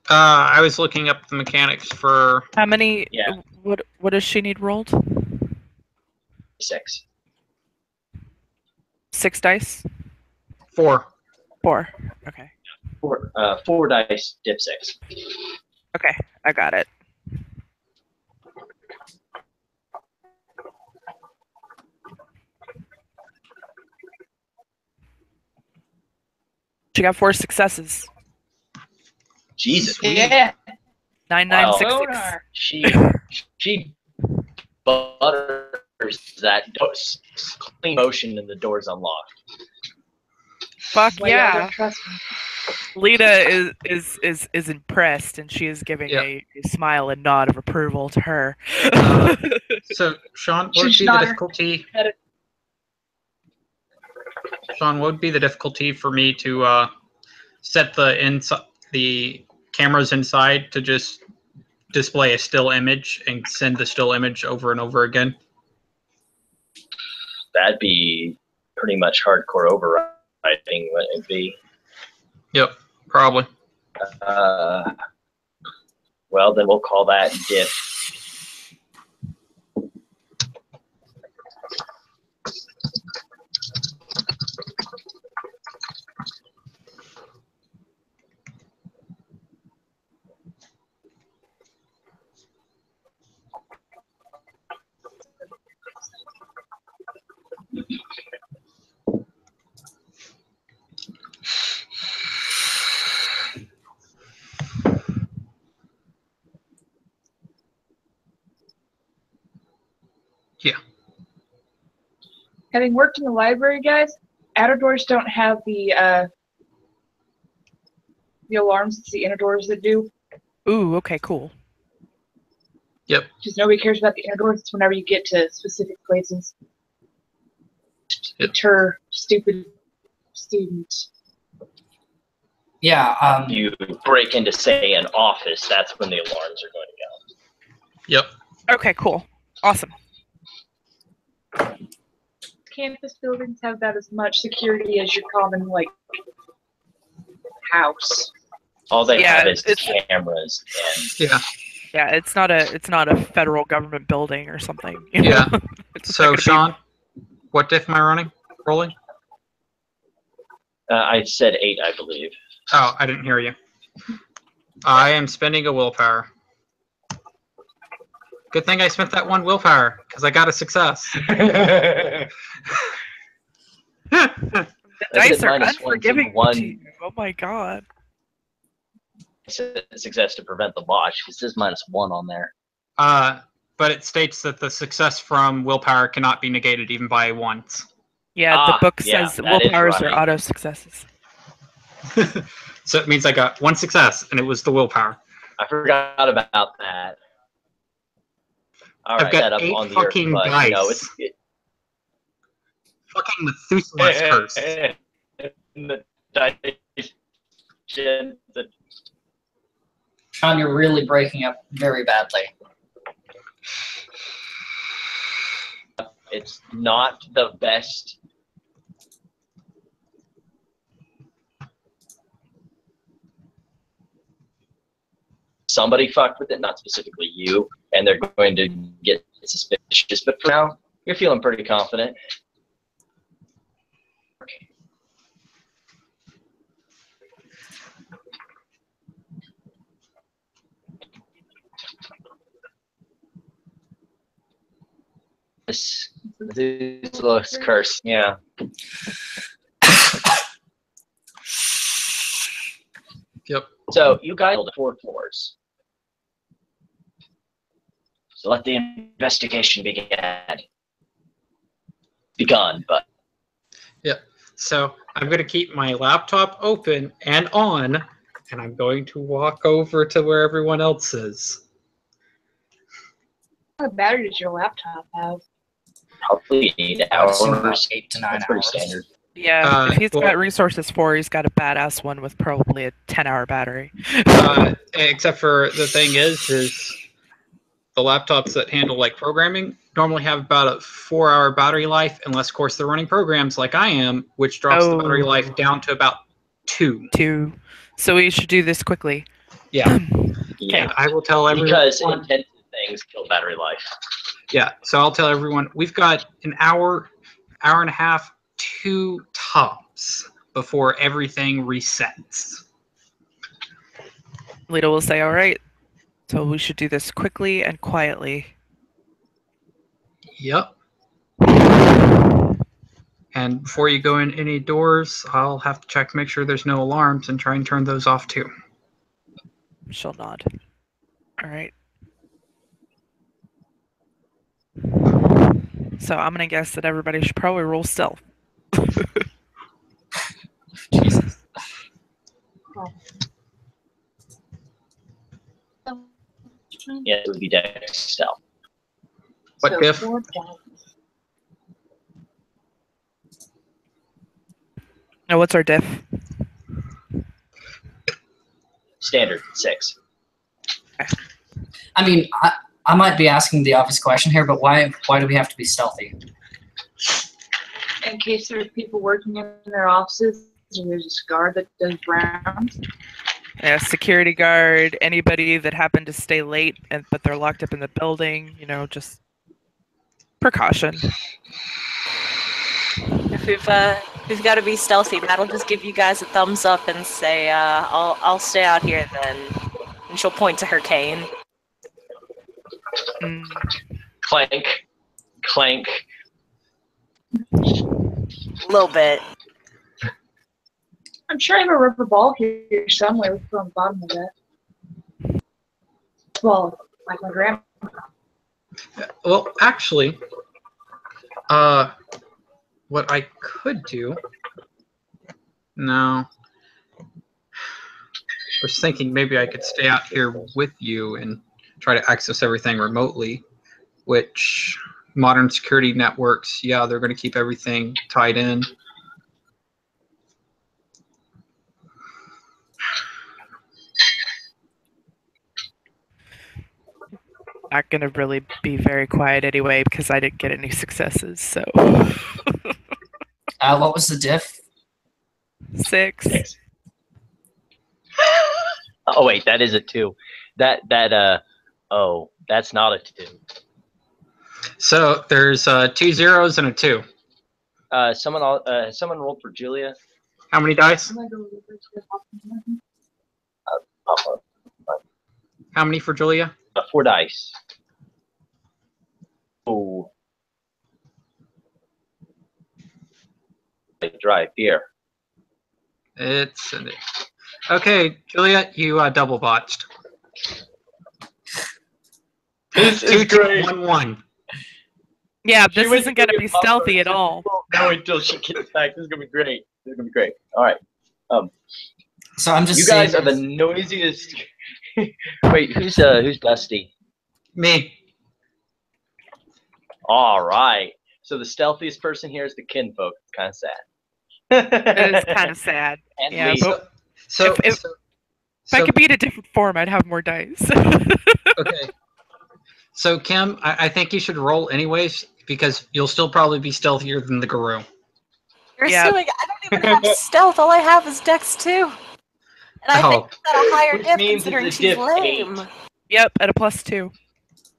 I was looking up the mechanics for. How many? Yeah. What does she need rolled? 6. 6 dice. 4. 4. Okay. 4 dice, dip 6. Okay, I got it. She got 4 successes. Jesus. Yeah. 9966. She butters that clean motion and the door's unlocked. Fuck Why y'all don't yeah! trust me? Lita is impressed, and she is giving Yep. a smile and nod of approval to her. So, Sean, what would She's be the not- difficulty? Sean, what would be the difficulty for me to set the cameras inside to just display a still image and send the still image over and over again? That'd be pretty much hardcore overriding, wouldn't it be? Yep, probably. Well, then we'll call that diff. Yeah. Having worked in the library, guys, outer doors don't have the alarms. It's the inner doors that do. Ooh, okay, cool. Yep. Because nobody cares about the inner doors. It's whenever you get to specific places. Yep. Deter stupid students. Yeah. You break into, say, an office, that's when the alarms are going to go. Yep. Okay, cool. Awesome. Campus buildings have about as much security as your common, like, house. All they Yeah, have is it's- cameras and Yeah. Yeah, it's not a federal government building or something. you know? Yeah. It's not So, gonna be- Sean, what diff am I rolling? I said 8, I believe. Oh, I didn't hear you. I am spending a willpower. Good thing I spent that one willpower, because I got a success. the dice are minus 1 to unforgiving 1. to you. Oh my god. Success to prevent the botch. It says -1 on there. But it states that the success from willpower cannot be negated even by once. Yeah, the book yeah, says that is willpowers are right. auto successes. So it means I got one success, and it was the willpower. I forgot about that. All I've right, got that up 8 on the fucking earth, but dice. no, Fucking Methuselah's curse. the dice. The Sean, you're really breaking up very badly. It's not the best. Somebody fucked with it, not specifically you, and they're going to get suspicious. But for now, you're feeling pretty confident. This looks curse, yeah. Yep. So you guys build 4 floors. So let the investigation begun, but So I'm going to keep my laptop open and on and I'm going to walk over to where everyone else is. What kind of battery does your laptop have? Probably 8 I would assume about hours. 8 to 9 That's pretty hours. standard. Yeah, if he's well- got resources 4, he's got a badass one with probably a 10-hour battery. Except for the thing is the laptops that handle like programming normally have about a 4-hour battery life, unless of course they're running programs like I am, which drops the battery life down to about 2. 2. So we should do this quickly. Yeah. Yeah. And I will tell everyone. Because intensive things kill battery life. Yeah, so I'll tell everyone we've got an hour and a half, 2 tops before everything resets. Lita will say, all right, so we should do this quickly and quietly. Yep. And before you go in any doors, I'll have to check to make sure there's no alarms and try and turn those off too. She'll nod. All right. So I'm going to guess that everybody should probably roll stealth. Jesus. Yeah, it would be dex stealth. What, Biff? 4 dice. Now, what's our diff? Standard 6. I mean, I might be asking the obvious question here, but why do we have to be stealthy? In case there's people working in their offices and there's a guard that does rounds. Yeah, security guard, anybody that happened to stay late but they're locked up in the building, just precaution. If we've got to be stealthy, Matt'll just give you guys a thumbs up and say, I'll stay out here then. And she'll point to her cane. Mm. Clank. Clank. A little bit. I'm sure I have a rubber ball here somewhere on the bottom of that. Well, like my grandma. Well, actually, what I could do. No. I was thinking maybe I could stay out here with you and try to access everything remotely, which modern security networks, yeah, they're going to keep everything tied in. Not going to really be very quiet anyway because I didn't get any successes, so. What was the diff? 6. Oh wait, that is a 2. That's not a 2. So there's 2 zeros and a 2. Someone rolled for Julia. How many dice? How many for Julia? 4 dice. Oh. Dry beer. It's okay, Julia. You double botched. This is 2, 2, great. 1, 1. Yeah, She this went isn't going to be buffer. stealthy at all. Now until she gets back, this is gonna be great. This is gonna be great. All right. So I'm just You guys saying, are the noisiest. Wait, who's Dusty? Me. All right. So the stealthiest person here is the kinfolk. It's kind of sad. It is kind of sad. And Yeah, Lisa. but So, If I could be in a different form, I'd have more dice. okay. So Kim, I think you should roll anyways because you'll still probably be stealthier than the guru. You're Yeah. assuming I don't even have stealth. All I have is Dex 2. And I think that's at a higher Which diff means considering it's a she's diff lame. 8. Yep, at a +2.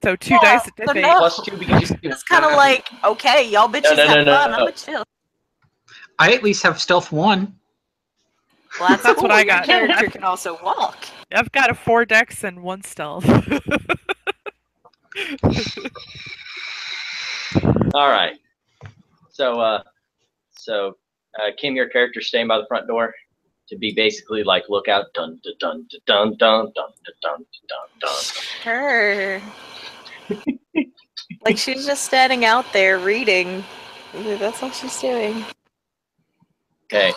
So 2 Yeah, dice at so diff 8. no. Plus 2 because you It's kind of like, okay, y'all bitches no, have no, fun. no. I'm a chill. I at least have stealth 1. Well, that's That's cool. what I Your got. character can also walk. I've got a 4 dex and 1 stealth. All right. So Kim, your character staying by the front door to be basically like lookout. Dun dun dun dun dun dun dun dun dun. Her. Like she's just standing out there reading. That's all she's doing. Okay.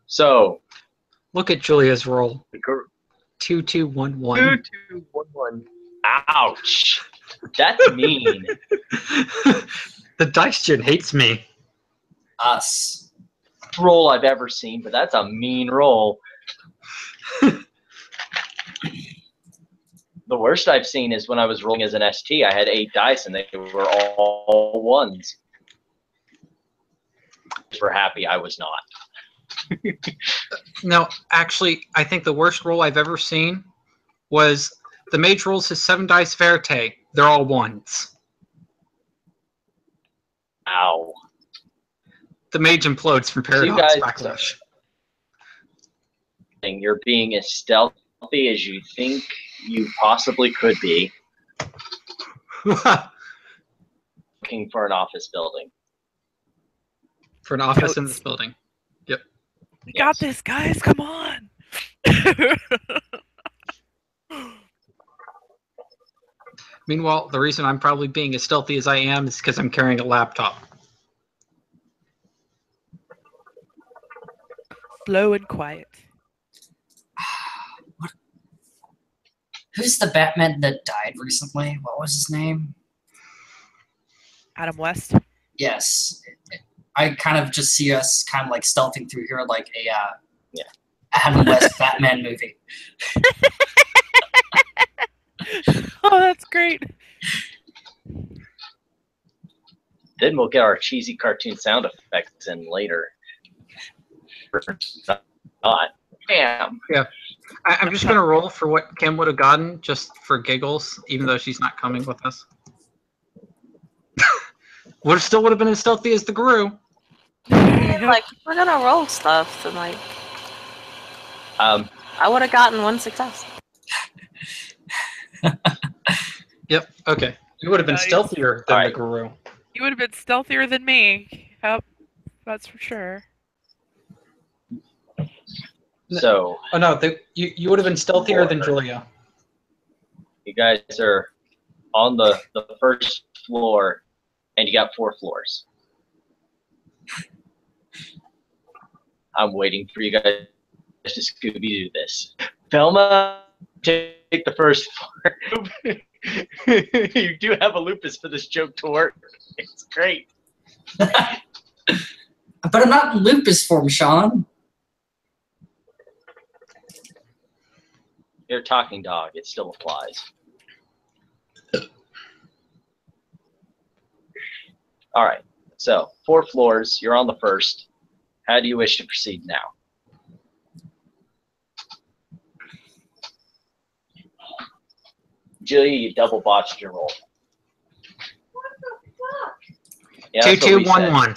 So Look at Julia's roll. The gr- 2211. 2211. Ouch. That's mean. The dice gen hates me. Us. Roll I've ever seen, but that's a mean roll. The worst I've seen is when I was rolling as an ST. I had 8 dice and they were all ones. We're happy I was not. No, actually, I think the worst roll I've ever seen was the mage rolls his 7 dice verte. They're all ones. Ow. The mage implodes from So you paradox guys- backlash. You're being as stealthy as you think you possibly could be, looking for an office building. For an office in this building. We got this, guys. Come on. Meanwhile, the reason I'm probably being as stealthy as I am is because I'm carrying a laptop. Slow and quiet. Who's the Batman that died recently? What was his name? Adam West. Yes. I kind of just see us kind of like stealthing through here like a Adam West Batman movie. Oh, that's great. Then we'll get our cheesy cartoon sound effects in later. Not. Bam. I'm just going to roll for what Kim would have gotten, just for giggles, even though she's not coming with us. Still would have been as stealthy as the Guru. Like, we're gonna roll stuff, and like, I would have gotten 1 success. Yep, okay. You would have been Nice. stealthier than the Alright. Guru. You would have been stealthier than me. Yep, that's for sure. So Oh no, you would have been stealthier than Julia. you guys are on the first floor, and you got 4 floors. I'm waiting for you guys to Scooby-Doo this. Velma, take the first floor. You do have a lupus for this joke to work. It's great. But I'm not in lupus form, Sean. You're a talking dog. It still applies. All right. So 4 floors. You're on the first. How do you wish to proceed now? Julia, you double botched your roll. What the fuck? Yeah, that's what we said. 2211.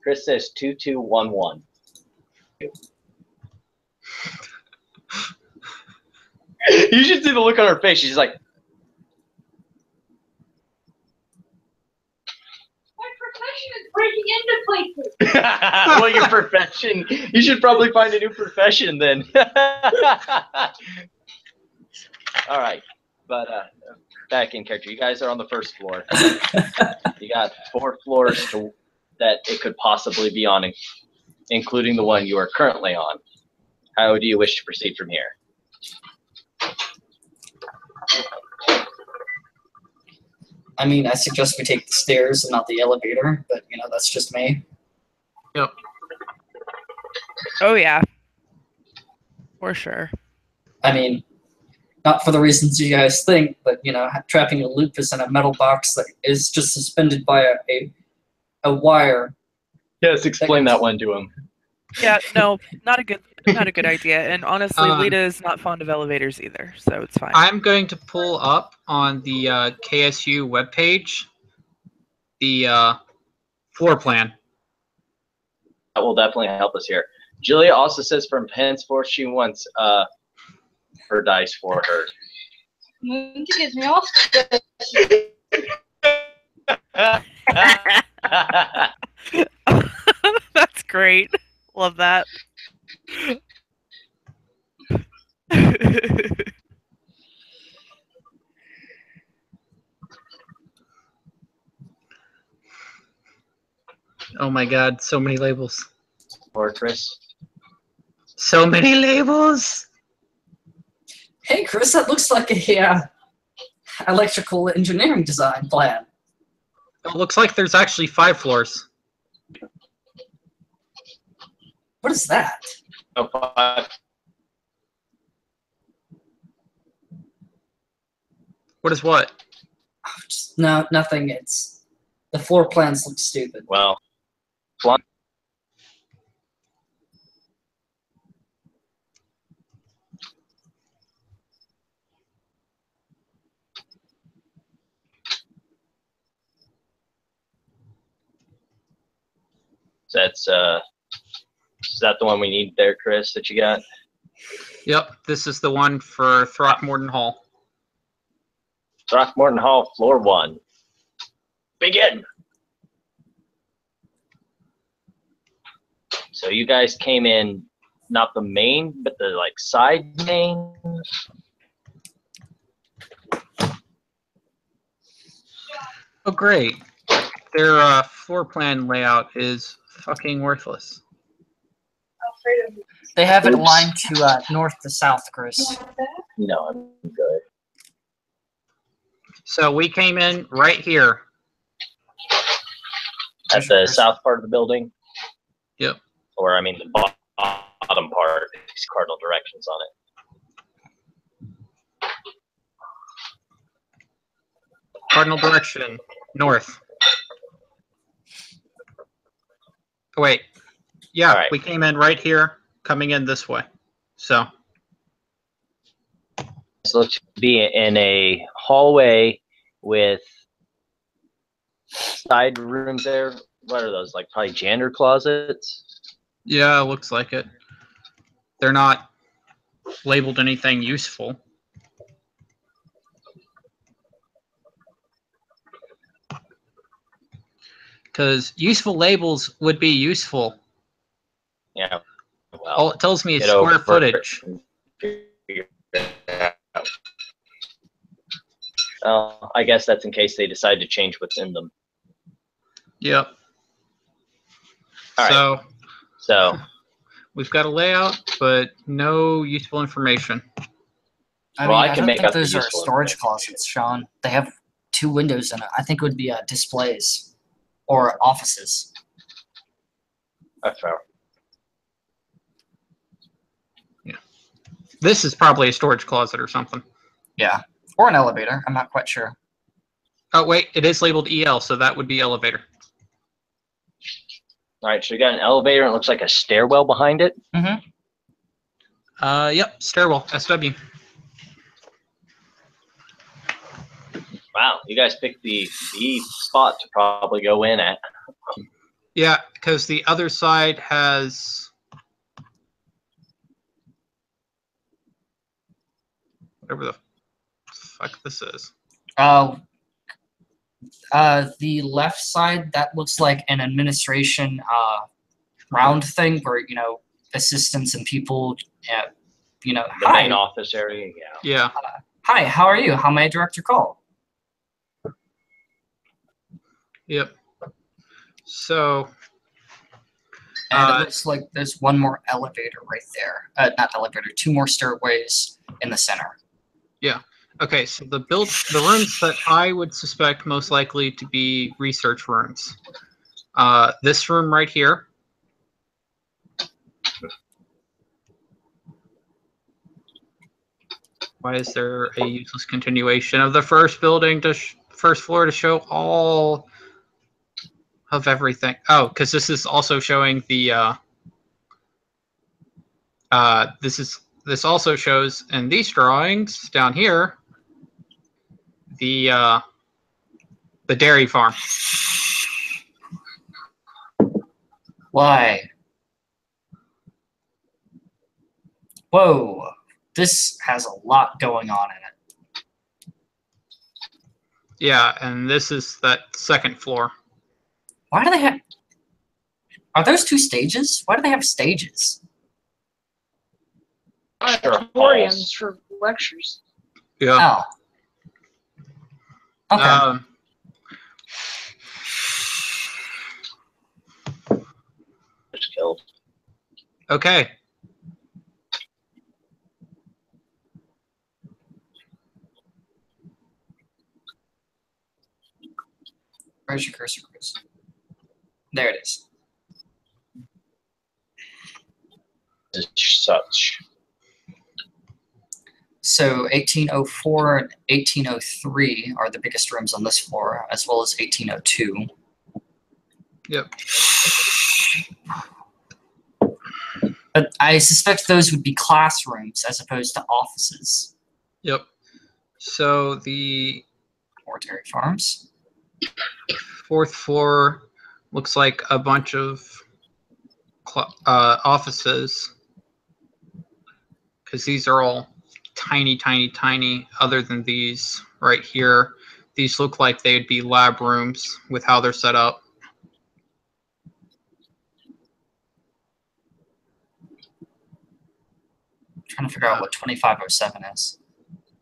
Chris says 2211. You should see the look on her face. She's like, My profession is breaking into places. well, your profession. You should probably find a new profession then. All right. But back in character. You guys are on the first floor. You got 4 floors that it could possibly be on, including the one you are currently on. How do you wish to proceed from here? I mean, I suggest we take the stairs and not the elevator, but you know, that's just me. Yep. Oh yeah, for sure. I mean, not for the reasons you guys think, but you know, trapping a lupus in a metal box that is just suspended by a wire. Yes, explain that one to him. Yeah, no, not a good idea. And honestly, Um, Lita is not fond of elevators either, so it's fine. I'm going to pull up on the KSU webpage the floor plan. That will definitely help us here. Julia also says from henceforth she wants her dice for her. Moon gives me all That's great. Love that. Oh my god, so many labels. for, Chris? So many labels. Hey, Chris, that looks like a electrical engineering design plan. It looks like there's actually 5 floors. What is that? Oh, 5. What is what? No, nothing. It's the floor plans look stupid. Well, fly- that's is that the one we need there, Chris, that you got? Yep, this is the one for Throckmorton Hall. Throckmorton Hall, floor 1. Begin. So you guys came in, not the main, but the like side main. Oh, great. Their floor plan layout is fucking worthless. They have it Oops. aligned to north to south, Chris. No, I'm good. So we came in right here. At the south part of the building? Yep. Or, I mean, the bottom part, these cardinal directions on it. Cardinal direction, north. Oh, wait. Yeah, All right. we came in right here, coming in this way. So, This looks to be in a hallway with side rooms there. What are those? Like probably janitor closets? yeah, looks like it. They're not labeled anything useful. Because useful labels would be useful. Yeah. Well, All it tells me is get square over footage. Well, I guess that's in case they decide to change what's in them. Yep. All right. So, So, we've got a layout, but no useful information. I Well, mean, I I can don't make think up the those are useful storage information. closets, Sean. They have 2 windows in it. I think it would be displays or offices. that's fair. This is probably a storage closet or something. Yeah, or an elevator. I'm not quite sure. Oh, wait, it is labeled EL, so that would be elevator. All right, so you got an elevator and it looks like a stairwell behind it. Mm-hmm. Yep, stairwell, SW. Wow, you guys picked the spot to probably go in at. Yeah, because the other side has... whatever the fuck this is. The left side, that looks like an administration round thing where, assistants and people, The hi. main office area, yeah. Yeah. Hi, how are you? How may I direct your call? Yep. So... And it looks like there's one more elevator right there. Not elevator, 2 more stairways in the center. Yeah. Okay, so the rooms that I would suspect most likely to be research rooms. This room right here. Why is there a useless continuation of the first building to first floor to show all of everything? Oh, because this is also showing the this also shows in these drawings down here the dairy farm. Why? Whoa, this has a lot going on in it. Yeah, and this is that second floor. Why do they have... Are those 2 stages? Why do they have stages? Auditoriums for lectures. Yeah. Oh. Okay. Just killed. Okay. Where's your cursor, Chris? There it is. As such. So 1804 and 1803 are the biggest rooms on this floor, as well as 1802. Yep. But I suspect those would be classrooms as opposed to offices Yep. So the or dairy farms. 4th floor looks like a bunch of offices, because these are all tiny, tiny, tiny. Other than these right here, these look like they'd be lab rooms with how they're set up. I'm trying to figure out what 2507 is.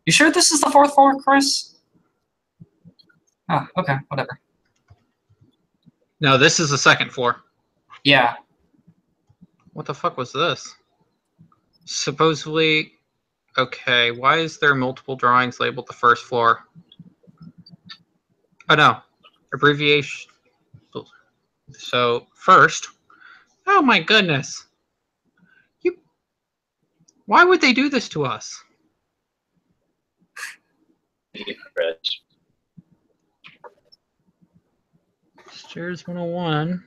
You sure this is the 4th floor, Chris? Oh, okay, whatever. No, this is the 2nd floor. Yeah. What the fuck was this? Supposedly, okay, why is there multiple drawings labeled the 1st floor? Oh no, abbreviation. So, first, oh my goodness. Why would they do this to us? Stairs 101.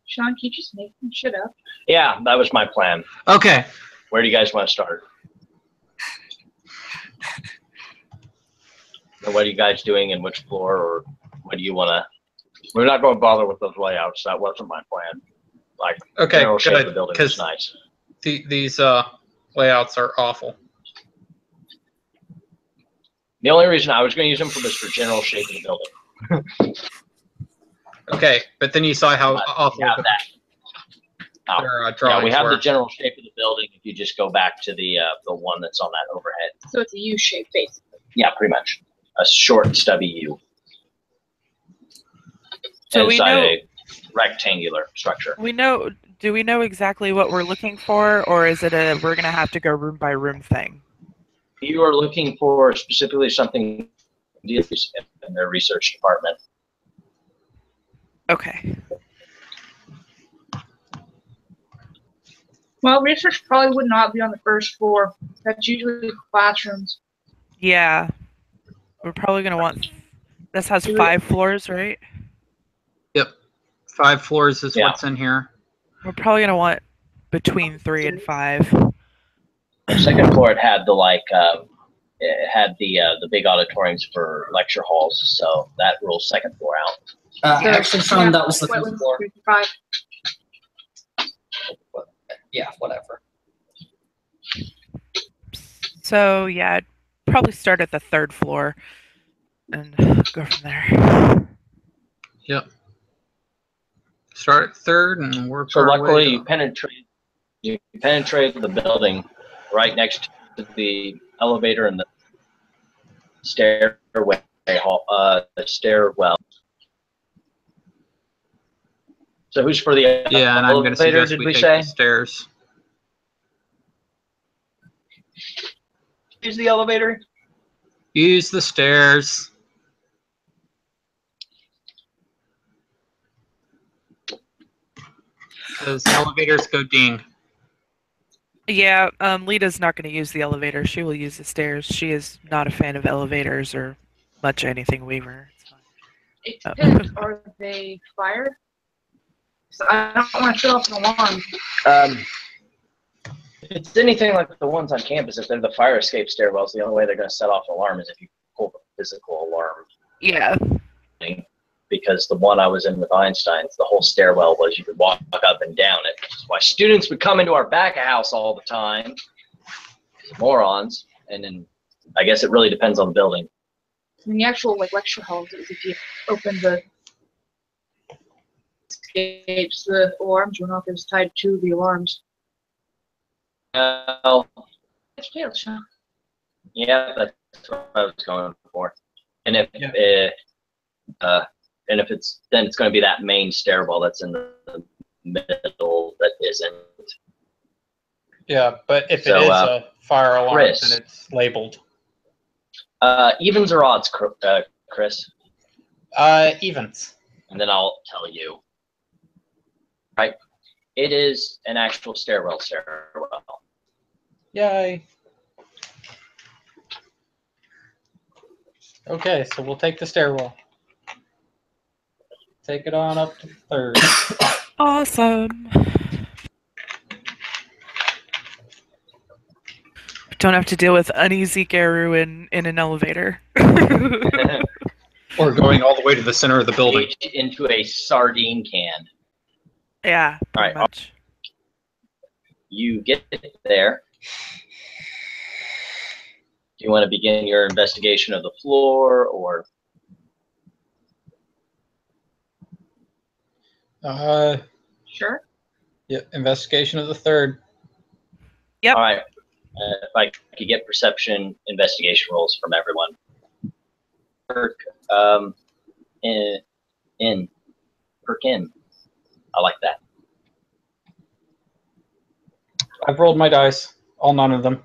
Sean, can you just make some shit up? Yeah, that was my plan. Okay. Where do you guys want to start? And what are you guys doing and which floor, or what do you want to? We're not going to bother with those layouts. That wasn't my plan. Like, Okay, general shape of the good, building was 'cause nice. these layouts are awful. The only reason I was going to use them was for general shape of the building. Okay, but then you saw how awful Yeah, their yeah, drawings we have were. the general shape of the building. If you just go back to the one that's on that overhead. So it's a U shape, basically. Yeah, pretty much a short, stubby U. So we inside know a rectangular structure. Do we know exactly what we're looking for, or is it a we're gonna have to go room by room thing? You are looking for specifically something in their research department. Okay. Well, research probably would not be on the 1st floor. That's usually classrooms. Yeah. We're probably gonna want. This has 5 floors, right? Yep. 5 floors is Yeah. what's in here. We're probably gonna want between 3 and 5. The 2nd floor, it had the the big auditoriums for lecture halls, so that rules 2nd floor out. Actually, Sean, that was the 5th floor. 5. Yeah, whatever. So yeah, I'd probably start at the 3rd floor and go from there. Yep. Start at 3rd and work So our luckily, way you penetrated the building right next to the elevator and the stairway the stairwell. So who's for the Yeah, and I'm going to elevator? suggest Did we we take say? the stairs. Use the elevator. Use the stairs. Because elevators go ding. Yeah, Lita's not going to use the elevator. She will use the stairs. She is not a fan of elevators or much anything Weaver. It's fine. It depends. Are they fire? So I don't want to set off an alarm. If it's anything like the ones on campus, if they're the fire escape stairwells, the only way they're going to set off an alarm is if you pull the physical alarm. Yeah. Because the one I was in with Einstein's, the whole stairwell was you could walk up and down it. Which is why students would come into our back of house all the time. Morons. And then I guess it really depends on the building. In the actual lecture halls, is if you open the escapes, the alarms went off. It was tied to the alarms. Well, It's failed, Sean. yeah, that's what I was going for. And if it's then it's going to be that main stairwell that's in the middle that isn't. Yeah, but if So, it is a fire alarm, Chris. then it's labeled. Evens or odds, Chris? Evens. And then I'll tell you. Right. It is an actual stairwell. Yay. Okay, so we'll take the stairwell. Take it on up to the third. Awesome. Don't have to deal with uneasy Garu in an elevator. Or going all the way to the center of the building. Into a sardine can. Yeah, pretty All right. much. You get there. Do you want to begin your investigation of the floor, or? Sure. Yeah, investigation of the third. Yep. All right. If I could get perception investigation rolls from everyone. Perk, perk in. I like that. I've rolled my dice, all 9 of them.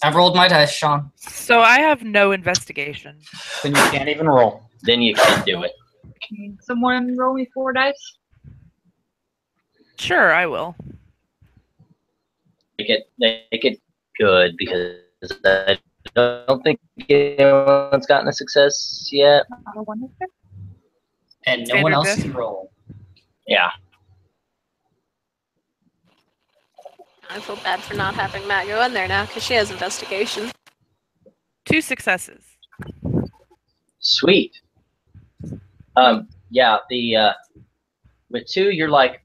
I've rolled my dice, Sean. So I have no investigation. Then you can't even roll. Then you can do it. Can someone roll me 4 dice? Sure, I will. Make it good, because I don't think anyone's gotten a success yet. And no one Standard else diff. can roll. Yeah. I feel bad for not having Matt go in there now because she has investigation. 2 successes. Sweet. Yeah, with 2, you're like,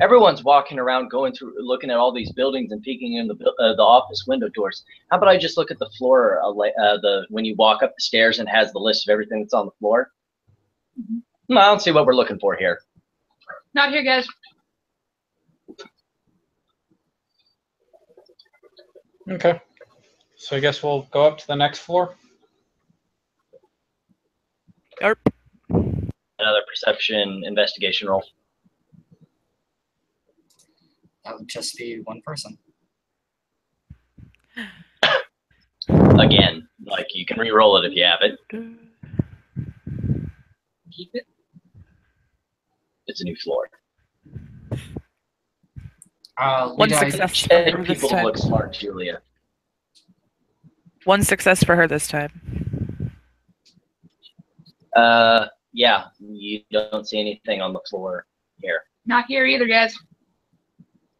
everyone's walking around, going through, looking at all these buildings and peeking in the office window doors. How about I just look at the floor, when you walk up the stairs and has the list of everything that's on the floor? I don't see what we're looking for here. Not here, guys. Okay. So I guess we'll go up to the next floor. Yarp. Another perception investigation roll. That would just be one person. Again, like, you can re-roll it if you have it. Keep it. It's a new floor. One Lead success for her this People time. look smart, Julia. 1 success for her this time. Yeah, you don't see anything on the floor here. Not here either, guys.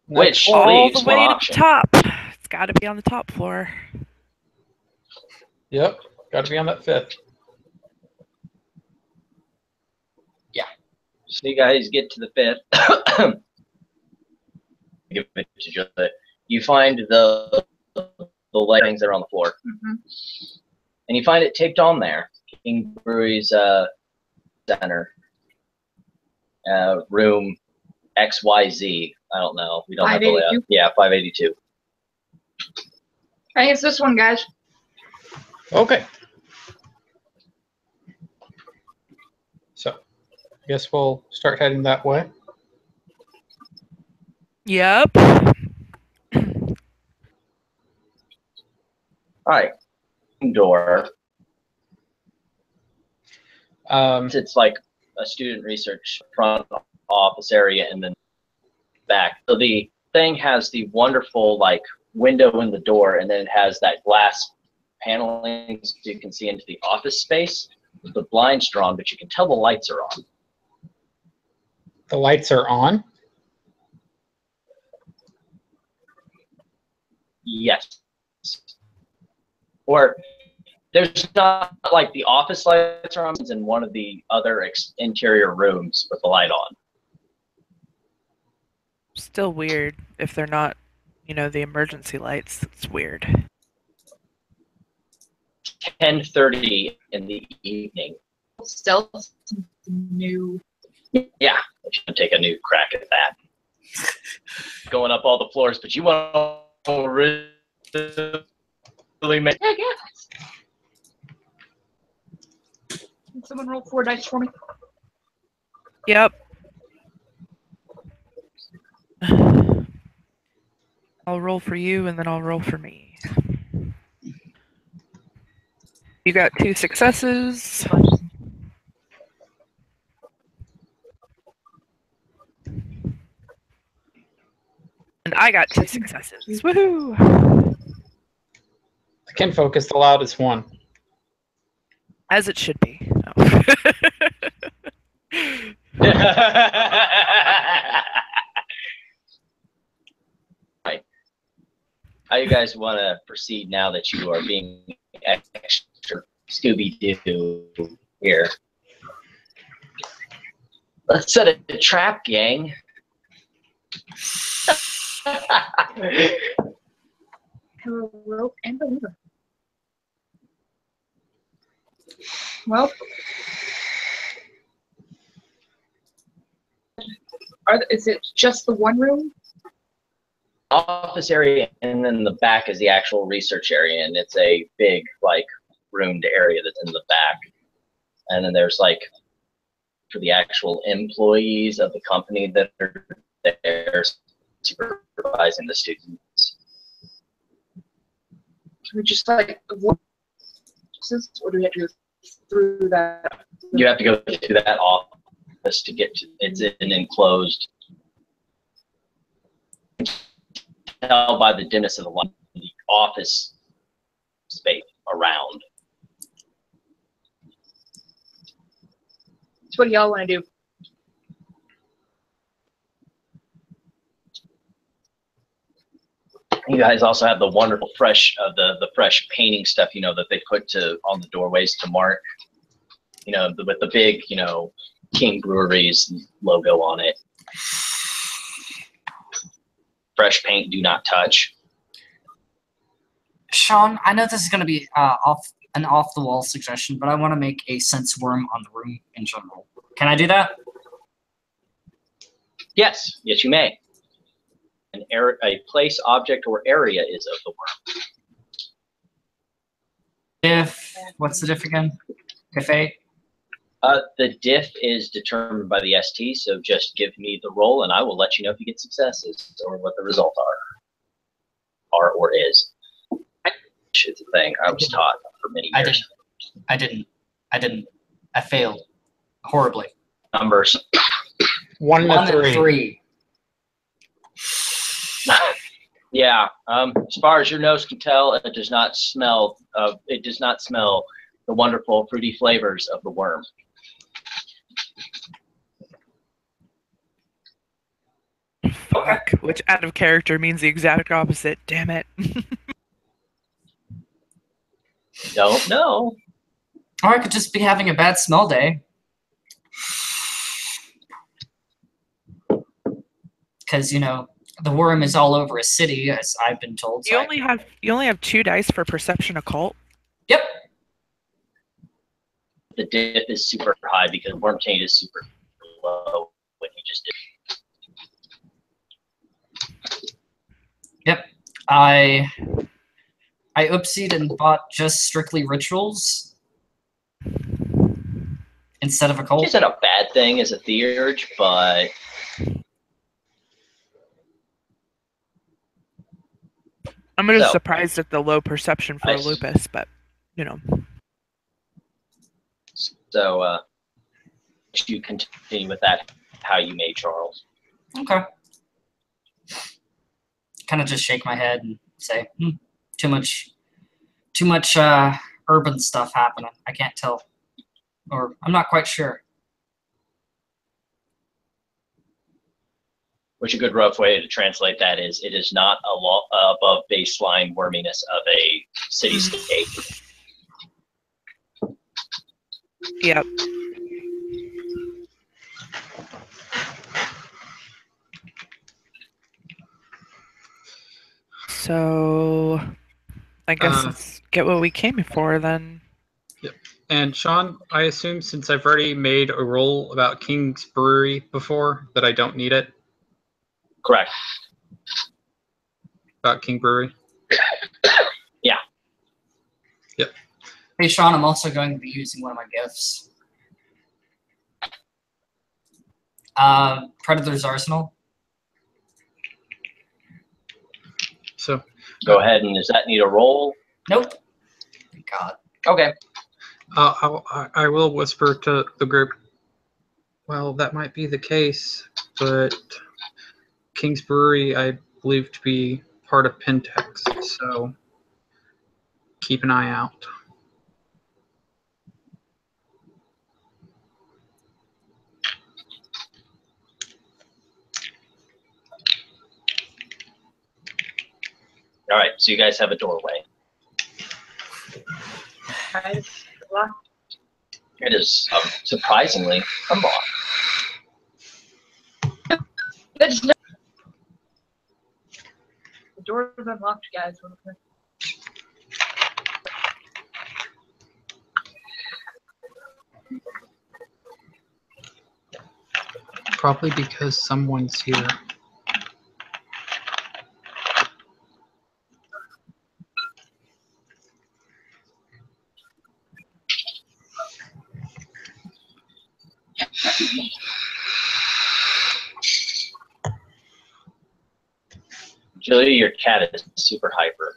Which All leaves the way one to option. the top. It's got to be on the top floor. Yep. Got to be on that 5th. So you guys get to the 5th. Give it to Julia. You find the lightings that are on the floor. Mm-hmm. And you find it taped on there. King Brewery's center. Room XYZ. I don't know. We don't have the layout. 582? Yeah, 582. I think it's this one, guys. Okay. So I guess we'll start heading that way. Yep. All right. Door. It's like a student research front office area and then back. So the thing has the wonderful like window in the door, and then it has that glass paneling so you can see into the office space. The blinds drawn, but you can tell the lights are on. The lights are on. Yes. Or there's not like the office lights are on in one of the other interior rooms with the light on. Still weird if they're not, the emergency lights. It's weird. 10:30 in the evening. Stealth new. Yeah, I should take a new crack at that. Going up all the floors, but you want to really make. Heck yeah. Can someone roll 4 dice for me? Yep. I'll roll for you, and then I'll roll for me. You got 2 successes. And I got 2 successes. Woohoo! The kinfolk is the loudest one. As it should be. Oh. Right. How you guys want to proceed now that you are being extra Scooby-Doo here? Let's set a trap, gang. Have a rope and a lever. Well, is it just the one room? Office area, and then the back is the actual research area, and it's a big, like, roomed area that's in the back. And then there's, like, for the actual employees of the company that are there supervising the students. Can we just like avoid this, or do we have to go through that? You have to go to that office to get to. It's an enclosed. Tell by the dimness of the light, the office space around. So what do y'all want to do? You guys also have the wonderful fresh, the fresh painting stuff, you know, that they put on the doorways to mark, you know, with the big, you know, King Brewery's logo on it. Fresh paint, do not touch. Sean, I know this is going to be an off-the-wall suggestion, but I want to make a sense worm on the room in general. Can I do that? Yes, yes, you may. A place, object, or area is of the worm. Diff, what's the diff again? Diff 8? The diff is determined by the ST, so just give me the roll, and I will let you know if you get successes or what the results are or is. It's a thing I was taught for many years. I didn't. I failed horribly. Numbers. 1 to 3. Yeah. As far as your nose can tell, it does not smell. It does not smell the wonderful fruity flavors of the worm. Fuck. Which out of character means the exact opposite. Damn it. Don't know. Or I could just be having a bad smell day. Because, you know, the worm is all over a city, as I've been told. You only have 2 dice for perception occult. Yep. The diff is super high because worm taint is super low when you just did. Yep. I oopsied and bought just strictly rituals instead of occult. Which isn't a bad thing as a theurge, but I'm just surprised at the low perception for Nice. lupus, but you know. So you continue with that how you may, Charles. Okay. Kind of just shake my head and say, too much urban stuff happening. I can't tell, or I'm not quite sure. Which a good rough way to translate that is, it is not above baseline worminess of a cityscape. Yep. So, I guess let's get what we came for then. Yep. And Sean, I assume since I've already made a roll about King's Brewery before, that I don't need it Correct. about King Brewery. Yeah. Yep. Hey, Sean, I'm also going to be using one of my gifts. Predator's Arsenal. Go ahead, and does that need a roll? Nope. Thank God. Okay. I will whisper to the group. Well, that might be the case, but King's Brewery I believe to be part of Pentex, so keep an eye out. All right, so you guys have a doorway. Guys, locked. It is surprisingly unlocked. That's no- The door is unlocked, guys. Probably because someone's here. Julia, your cat is super hyper.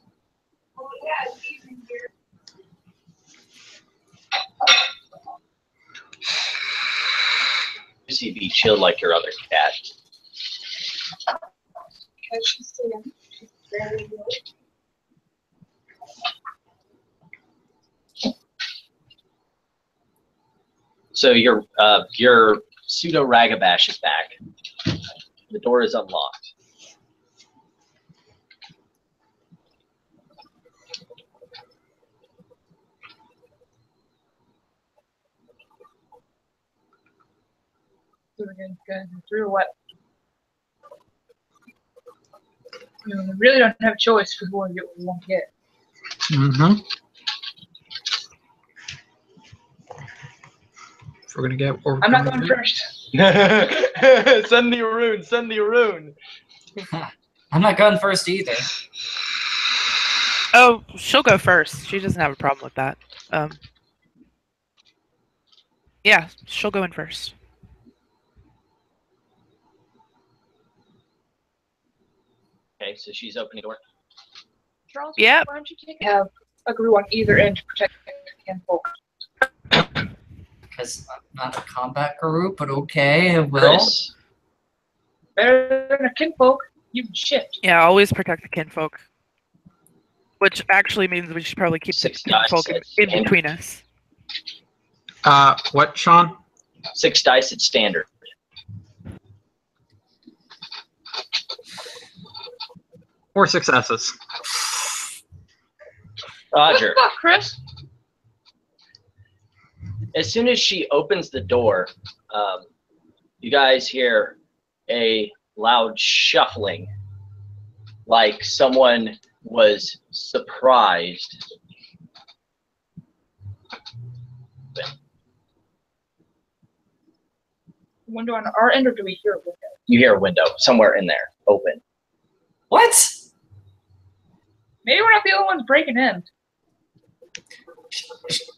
Lucy be chilled like your other cat. Because she's sitting. She's very good. So your pseudo Ragabash is back. The door is unlocked. So we're going to go through what? We really don't have a choice because we want to get what we want to get. Mm-hmm. If we're gonna get what we're I'm not gonna going get. first. Send the Arun, send the Arun. I'm not going first either. Oh, she'll go first. She doesn't have a problem with that. Yeah, she'll go in first. Okay, so she's opening the door. Charles, Yep. why don't you have a crew on either end to protect kinfolk? Because I'm not a combat guru, but okay, I will. Chris, Better than a kinfolk, you can shift. Yeah, always protect the kinfolk. Which actually means we should probably keep the 6 dice kinfolk at in standard. between us. What, Sean? 6 dice at standard. Four successes. Roger. What the fuck, Chris? As soon as she opens the door, you guys hear a loud shuffling, like someone was surprised. Window on our end, or do we hear a window? You hear a window somewhere in there open. What? Maybe we're not the only ones breaking in.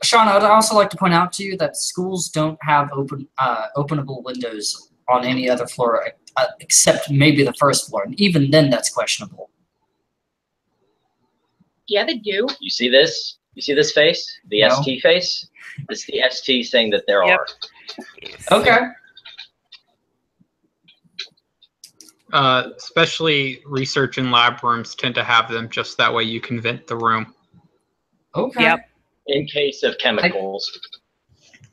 Sean, I'd also like to point out to you that schools don't have openable windows on any other floor except maybe the first floor, and even then that's questionable. Yeah, they do. You see this? You see this face? The No. ST face? It's the ST saying that there Yep. are. Okay. Especially research and lab rooms tend to have them just that way you can vent the room. Okay. Yep. In case of chemicals.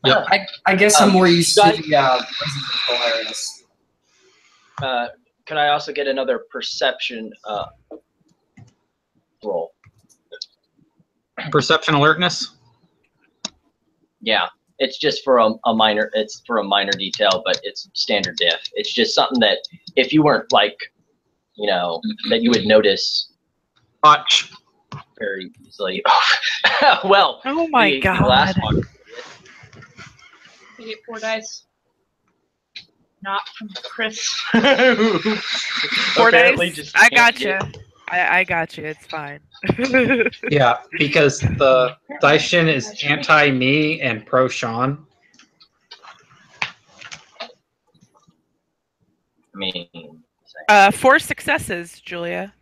Yep. I guess I'm more used to guys- the residential areas. Can I also get another perception roll? Perception alertness? Yeah, it's just for a minor. It's for a minor detail, but it's standard diff. It's just something that if you weren't like, that you would notice Watch. very easily. Well, Oh my the god. last one. They get 4 dice. Not from Chris. Four Apparently dice. just I can't got get- you. I got you. It's fine. Yeah, because the Daishin is anti-me and pro-Sean. I mean, 4 successes, Julia.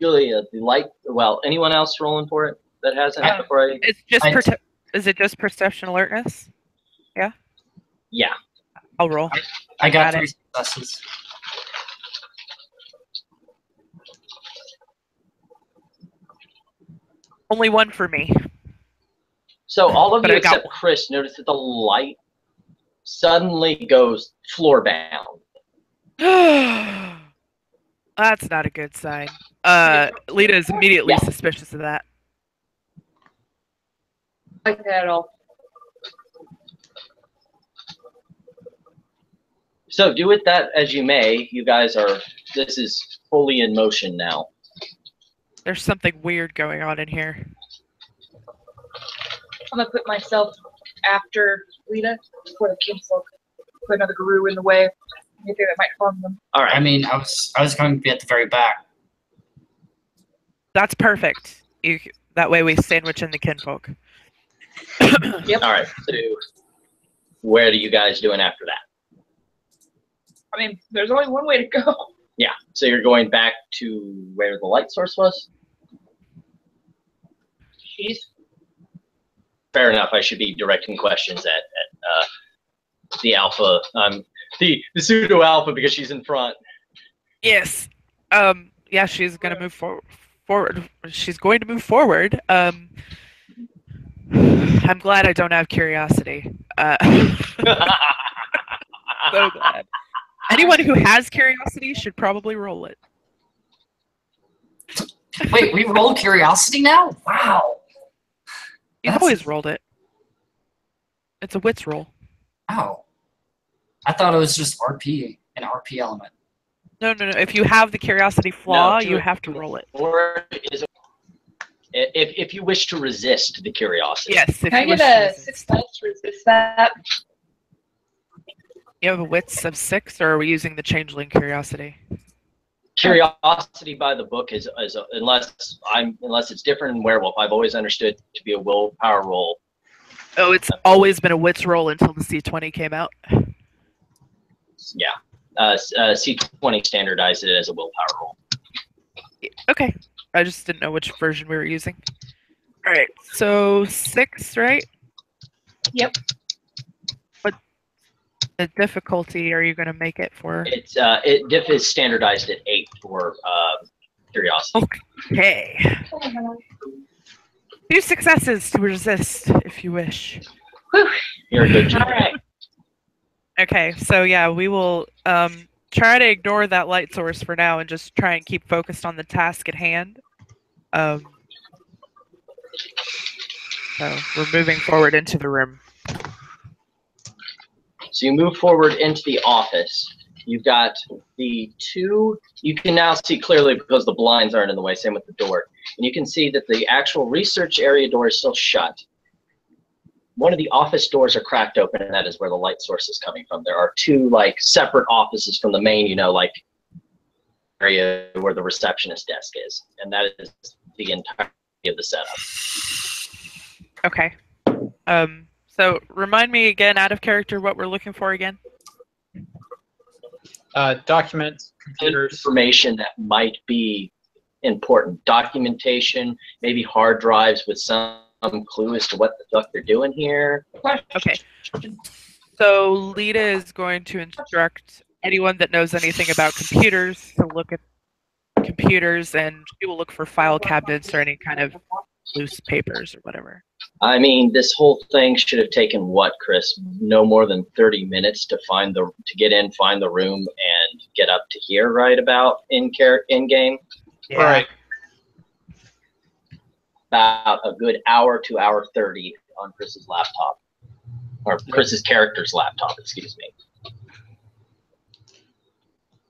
Julia, the light. Well, anyone else rolling for it that hasn't? Before I. It's just I- is it just perception alertness? Yeah. I'll roll. I got Got 3 successes. Only one for me. So all of But you I got except Chris notice that the light suddenly goes floor bound. That's not a good sign. Lita is immediately Yeah. suspicious of that. Like that at all. So do with that as you may. You guys are. This is fully in motion now. There's something weird going on in here. I'm gonna put myself after Lita before the kinfolk. Put another guru in the way. Anything that might harm them. All right. I mean, I was going to be at the very back. That's perfect. That way we sandwich in the kinfolk. Yep. All right. So where are you guys doing after that? I mean, there's only one way to go. Yeah. So you're going back to where the light source was? Jeez. Fair enough. I should be directing questions at the alpha. The pseudo alpha because she's in front. Yes. Yeah, she's gonna move forward. She's going to move forward. I'm glad I don't have curiosity. So glad. Anyone who has curiosity should probably roll it. Wait, we rolled curiosity now? Wow. You've That's- always rolled it. It's a wits roll. Wow. I thought it was just RP, an RP element. No. If you have the curiosity flaw, No, you have to roll it. Or is if you wish to resist the curiosity. Yes. If Can I you wish get to a resist. 6 dice to resist that? You have a wits of 6, or are we using the changeling curiosity? Curiosity by the book is unless it's different in werewolf. I've always understood to be a willpower roll. Oh, it's always been a wits roll until the C20 came out. Yeah. C20 standardized it as a willpower roll. Okay. I just didn't know which version we were using. All right. So 6, right? Yep. What the difficulty are you going to make it for? Diff is standardized at 8 for curiosity. Okay. 2 successes to resist, if you wish. You're a good All job. right. Okay, so yeah, we will try to ignore that light source for now and just try and keep focused on the task at hand. So we're moving forward into the room. So you move forward into the office. You've got the two. You can now see clearly because the blinds aren't in the way. Same with the door. And you can see that the actual research area door is still shut. One of the office doors are cracked open, and that is where the light source is coming from. There are two separate offices from the main, area where the receptionist desk is, and that is the entirety of the setup. Okay. So remind me again, out of character, what we're looking for again. Documents, computers. Information that might be important. Documentation, maybe hard drives with some clue as to what the fuck they're doing here. Okay. So Lita is going to instruct anyone that knows anything about computers to look at computers, and she will look for file cabinets or any kind of loose papers or whatever. I mean, this whole thing should have taken what, Chris? No more than 30 minutes to get in, find the room, and get up to here, right about in game. Yeah. All right. About a good hour to hour 30 on Chris's laptop, or Chris's character's laptop. Excuse me.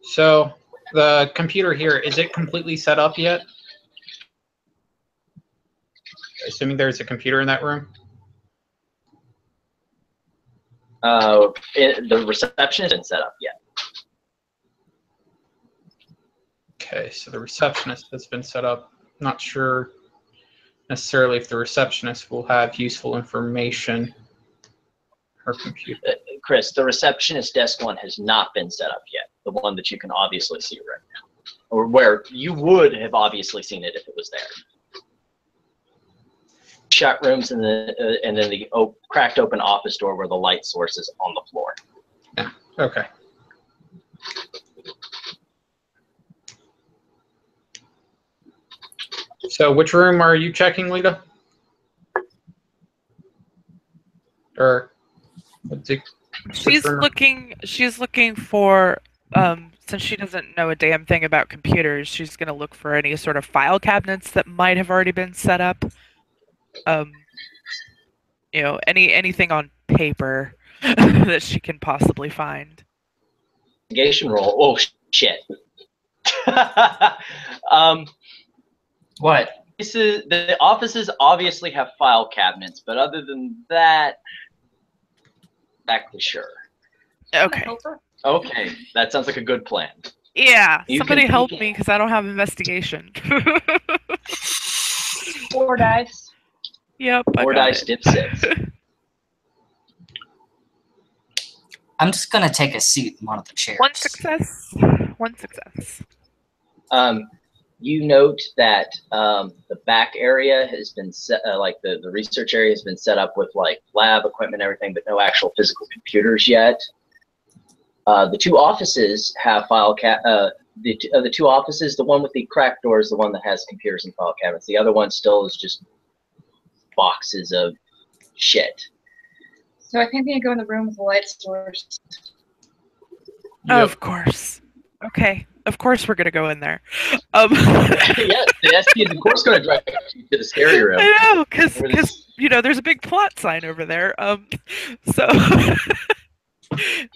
So the computer here, is it completely set up yet? Assuming there's a computer in that room. The reception isn't set up yet. Okay, so the receptionist has been set up. Not sure necessarily if the receptionist will have useful information. Her computer. Chris, the receptionist desk one has not been set up yet. The one that you can obviously see right now. or where you would have obviously seen it if it was there. Shut rooms and then the cracked open office door where the light source is on the floor. Yeah. Okay. So, which room are you checking, Lita? Or She's looking for since she doesn't know a damn thing about computers, she's gonna look for any sort of file cabinets that might have already been set up. You know, anything on paper that she can possibly find. Investigation roll. Oh shit. What? The offices obviously have file cabinets, but other than that, exactly sure. Okay. Okay, that sounds like a good plan. Yeah, You somebody can help peek me because I don't have investigation. 4 dice. Yep, I 4 got dice, it. dip 6. I'm just gonna take a seat in one of the chairs. One success. One success. You note that the back area has been set, like the research area has been set up with like lab equipment and everything, but no actual physical computers yet. The two offices have the two offices, the one with the cracked door is the one that has computers and file cabinets. The other one still is just boxes of shit. So I think we can go in the room with the light source. Of course. Okay. Of course we're gonna go in there. Yes, the SP is of course going to drive you to the scary room. I know, because you know there's a big plot sign over there. So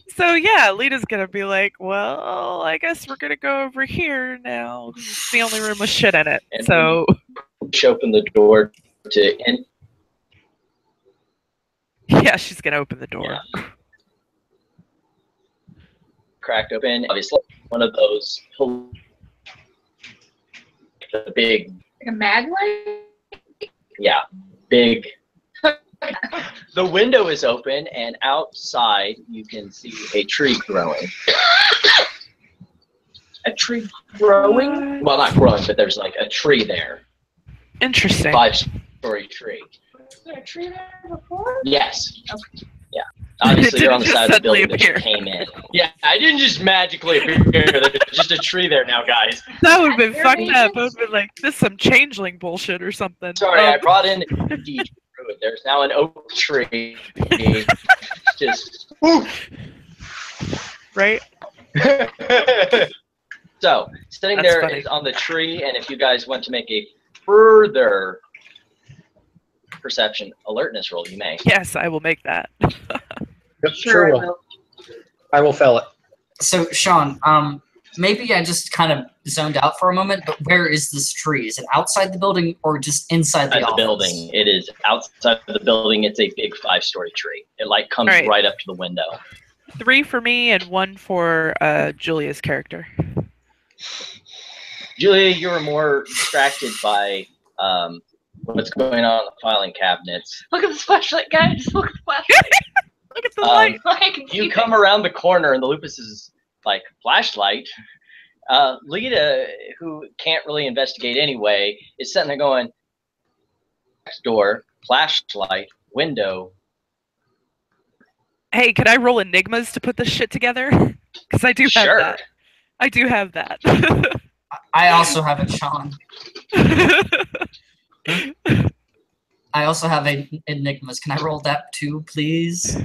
so yeah, Lita's gonna be like, well, I guess we're gonna go over here now. It's the only room with shit in it. And So push open the door to in. yeah, she's gonna open the door. Yeah. Cracked open, obviously one of those the big, Like a mag light? yeah, big. The window is open, and outside you can see a tree growing. A tree growing? Well, not growing, but there's like a tree there. Interesting. 5-story tree. Was there a tree there before? Yes. Okay. Yeah. Obviously, It you're on the didn't side of the building that just you suddenly came in. Yeah, I didn't just magically appear. There's just a tree there now, guys. That would have been Your fucked agents? up. It would have been like, this is some changeling bullshit or something. Sorry, I brought in DJ Druid. There's now an oak tree. Just woo. Right? So, sitting That's there funny. is on the tree, and if you guys want to make a further perception alertness roll, you may. Yes, I will make that. Yep, Sure, I will. will. I will fail it. So, Sean, maybe I just kind of zoned out for a moment, but where is this tree? Is it outside the building or just inside the At the office? building, it is outside of the building. It's a big 5-story tree. It like comes All right. right up to the window. 3 for me and 1 for Julia's character. Julia, you were more distracted by what's going on in the filing cabinets. Look at this flashlight, guys. Look at the flashlight. Look at the light. I can see You come around the corner, and the Lupus is like, flashlight? Lita, who can't really investigate anyway, is sitting there going, door, flashlight, window. Hey, can I roll enigmas to put this shit together? Because I do have Sure. that. I do have that. I also have it, Sean. I also have enigmas. Can I roll that too, please?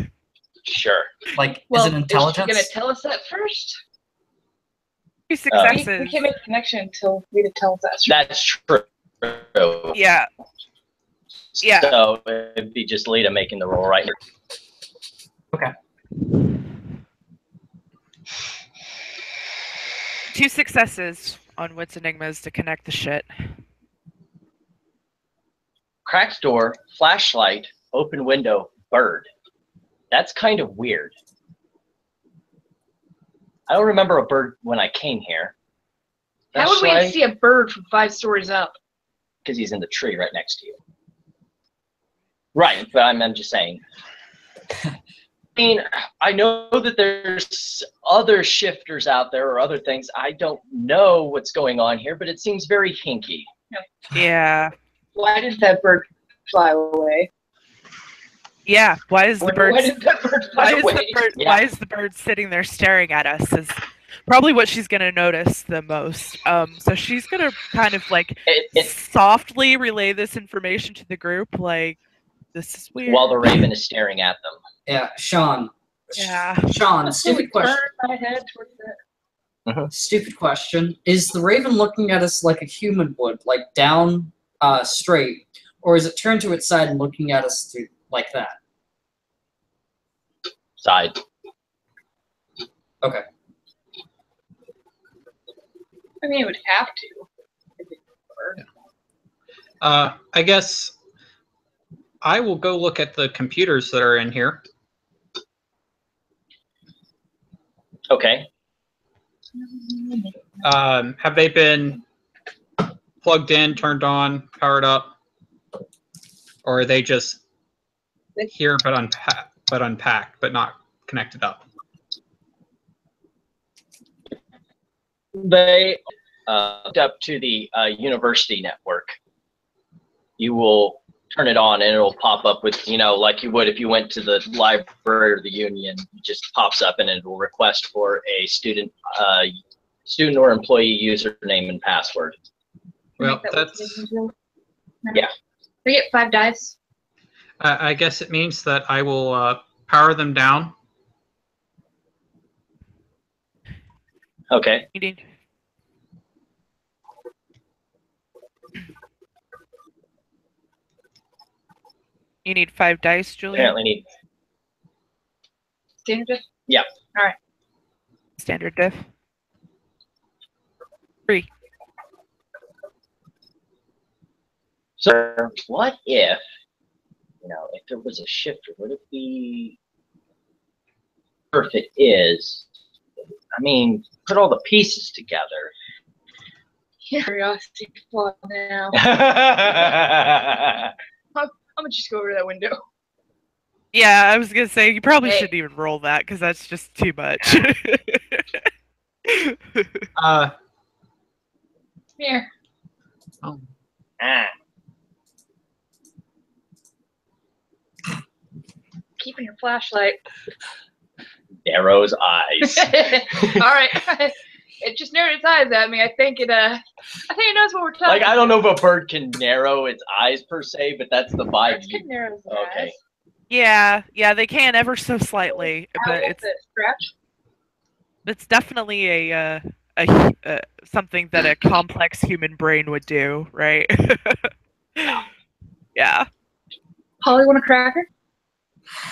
Sure. Like, Well, is it intelligence? Is she gonna tell us that first? 2 We successes. can't make a connection until Rita tells us. That's true. Yeah. Yeah. So it'd be just Lita making the roll right here. Okay. 2 successes on Wits Enigmas to connect the shit. Cracked door, flashlight, open window, bird. That's kind of weird. I don't remember a bird when I came here. How would we see a bird from 5 stories up? Because he's in the tree right next to you. Right, but I'm just saying. mean, I know that there's other shifters out there or other things. I don't know what's going on here, but it seems very hinky. Yeah. Why did that bird fly away? Yeah. Why is the bird? Why did that bird fly away? Yeah. Why is the bird sitting there staring at us? Is probably what she's gonna notice the most. So she's gonna kind of like softly relay this information to the group, like, this is weird. While the raven is staring at them. Yeah, Sean. Yeah. Sean, stupid question. Turn my head towards that. Stupid question. Is the raven looking at us like a human would, like down straight, or is it turned to its side and looking at us through like that? Side. Okay. I mean, it would have to. If it were. I guess I will go look at the computers that are in here. Okay. Have they been plugged in, turned on, powered up, or are they just here but unpacked, but not connected up? They hooked up to the university network. You will turn it on and it'll pop up with, like you would if you went to the library or the union. It just pops up and it will request for a student or employee username and password. Well, that's... Yeah. We get 5 dice. I guess it means that I will power them down. Okay. You need 5 dice, Julia? Apparently need. Standard diff? Yeah. All right. Standard diff. 3. So what if, if there was a shifter, would it be, or if it is, I mean, put all the pieces together. Curiosity flaw now. I'm gonna just go over to that window. Yeah, I was gonna say you probably Hey. shouldn't even roll that because that's just too much. Here. Oh. Ah. Keeping your flashlight. Darrow's eyes. All right. It just narrowed its eyes at me. I think it knows what we're talking Like, I don't know about. if a bird can narrow its eyes per se, but that's the vibe. Birds can narrow its Okay. eyes. Yeah, they can ever so slightly, but Owls that scratch. it's definitely a something that a complex human brain would do, right? Yeah. Holly, want a cracker?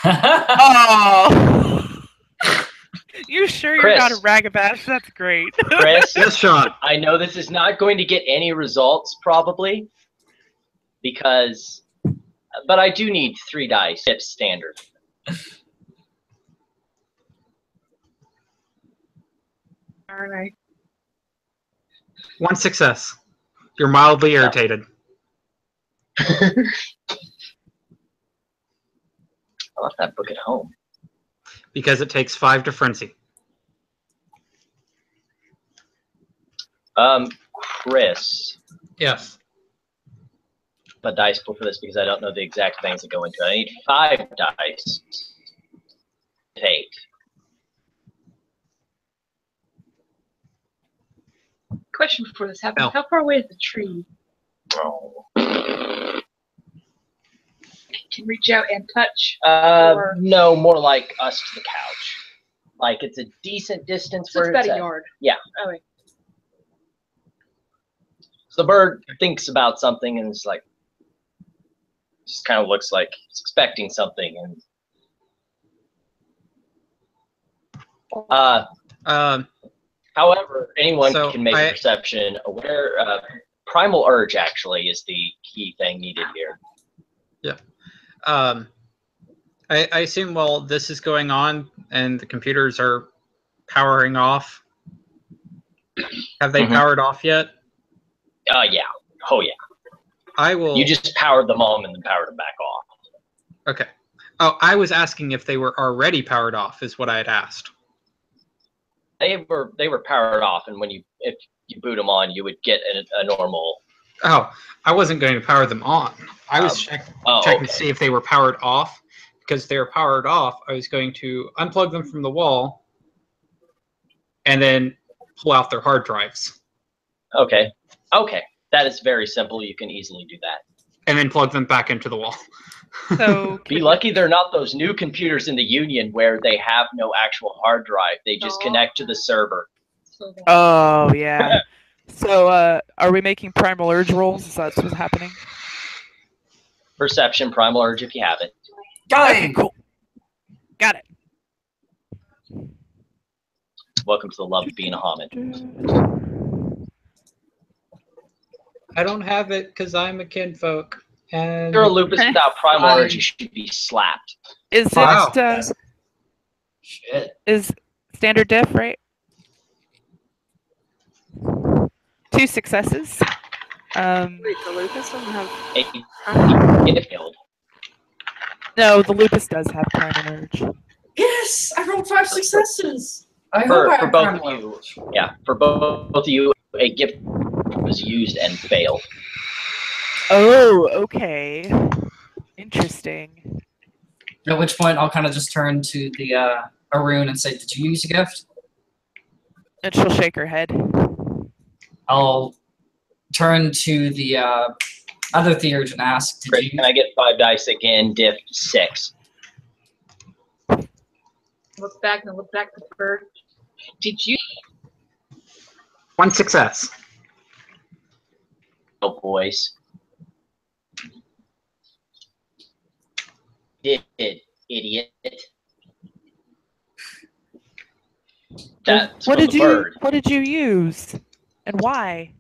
Oh. You sure you're not a Chris. ragabash? That's great. Chris, Yes, Sean. I know this is not going to get any results probably, but I do need 3 dice. It's standard. All right. 1 success. You're mildly irritated. I left that book at home. Because it takes 5 to frenzy. Chris, Yes. a dice pool for this because I don't know the exact things that go into it. I need 5 dice. 8. Question before this happens. No. How far away is the tree? Oh. Can reach out and touch? Or- No, more like us to the couch. Like, it's a decent distance So it's where about it's a at. yard. Yeah. Oh, wait. So the bird thinks about something and it's like, just kind of looks like it's expecting something. And however, anyone So can make a perception aware. Primal urge actually is the key thing needed here. Yeah. I assume while this is going on and the computers are powering off, have they powered off yet? Yeah. Oh yeah. I will. You just powered them on and then powered them back off. Okay. Oh, I was asking if they were already powered off, is what I had asked. They were powered off, and if you boot them on, you would get a normal. Oh, I wasn't going to power them on. I was checking to see if they were powered off. Because if they were powered off, I was going to unplug them from the wall and then pull out their hard drives. Okay. That is very simple. You can easily do that. And then plug them back into the wall. So Be lucky they're not those new computers in the Union where they have no actual hard drive. They just connect to the server. Oh yeah. So are we making primal urge rolls? Is that what's happening? Perception, primal urge if you have it. Okay, cool. Got it. Welcome to the love of being a Hamid. I don't have it because I'm a kinfolk. And If you're a lupus without primal urge, you should be slapped. Is Wow. it Shit. is standard diff, right? 2 successes. Wait, the Lucas doesn't have. It failed. No, the lupus does have primal urge. Yes, I rolled 5 successes. I For hope I both have of primal you, urge. yeah, for both of you, a gift was used and failed. Oh, okay. Interesting. At which point, I'll kind of just turn to the Arun and say, "Did you use a gift?" And she'll shake her head. I'll turn to the other Theurge and ask, "Did Chris, you?" can I get 5 dice again? Diff 6. Look back and look back at the bird. Did you? 1 success. Oh, boys. Did, idiot. That's What from did the you bird. What did you use, and why?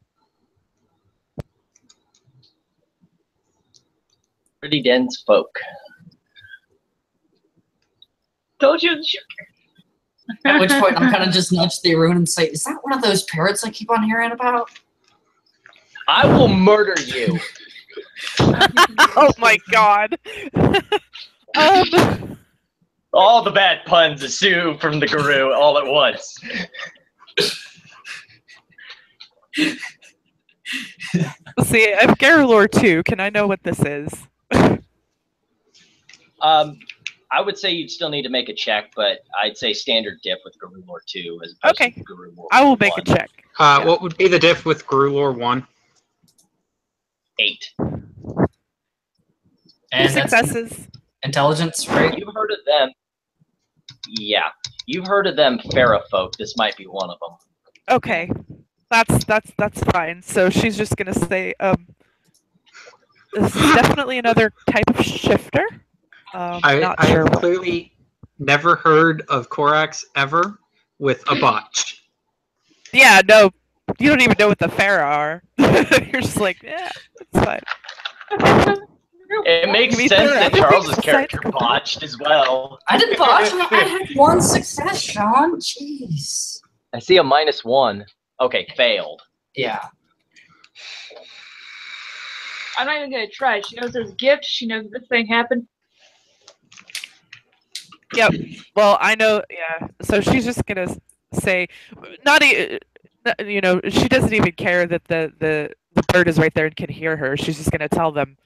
Pretty dense folk. Told you. At which point, I'm kind of just nudge the Arun and say, "Is that one of those parrots I keep on hearing about?" I will murder you. Oh my god. All the bad puns ensue from the guru all at once. See, I have Garulor 2. Can I know what this is? I would say you'd still need to make a check, but I'd say standard diff with Guru Lore 2 as opposed Okay. to Guru Lore I will make a 1. check. Yeah. What would be the diff with Garulor 1? 8. And 2 that's successes. intelligence, right? You've heard of them. Yeah. You've heard of them Pharaoh folk. This might be one of them. Okay. That's fine. So she's just gonna say, this is definitely another type of shifter. Not I sure have what. clearly never heard of Korax ever with a botch. Yeah, no, you don't even know what the Pharaoh are. You're just like, yeah, it's fine. It makes To be sense fair, that everything Charles's besides character Guru- botched as well. I didn't botch. I had 1 success, Sean. Jeez. I see a -1. Okay, failed. Yeah. I'm not even gonna try. She knows there's a gift. She knows this thing happened. Yep. Well, I know. Yeah. So she's just gonna say, she doesn't even care that the bird is right there and can hear her. She's just gonna tell them,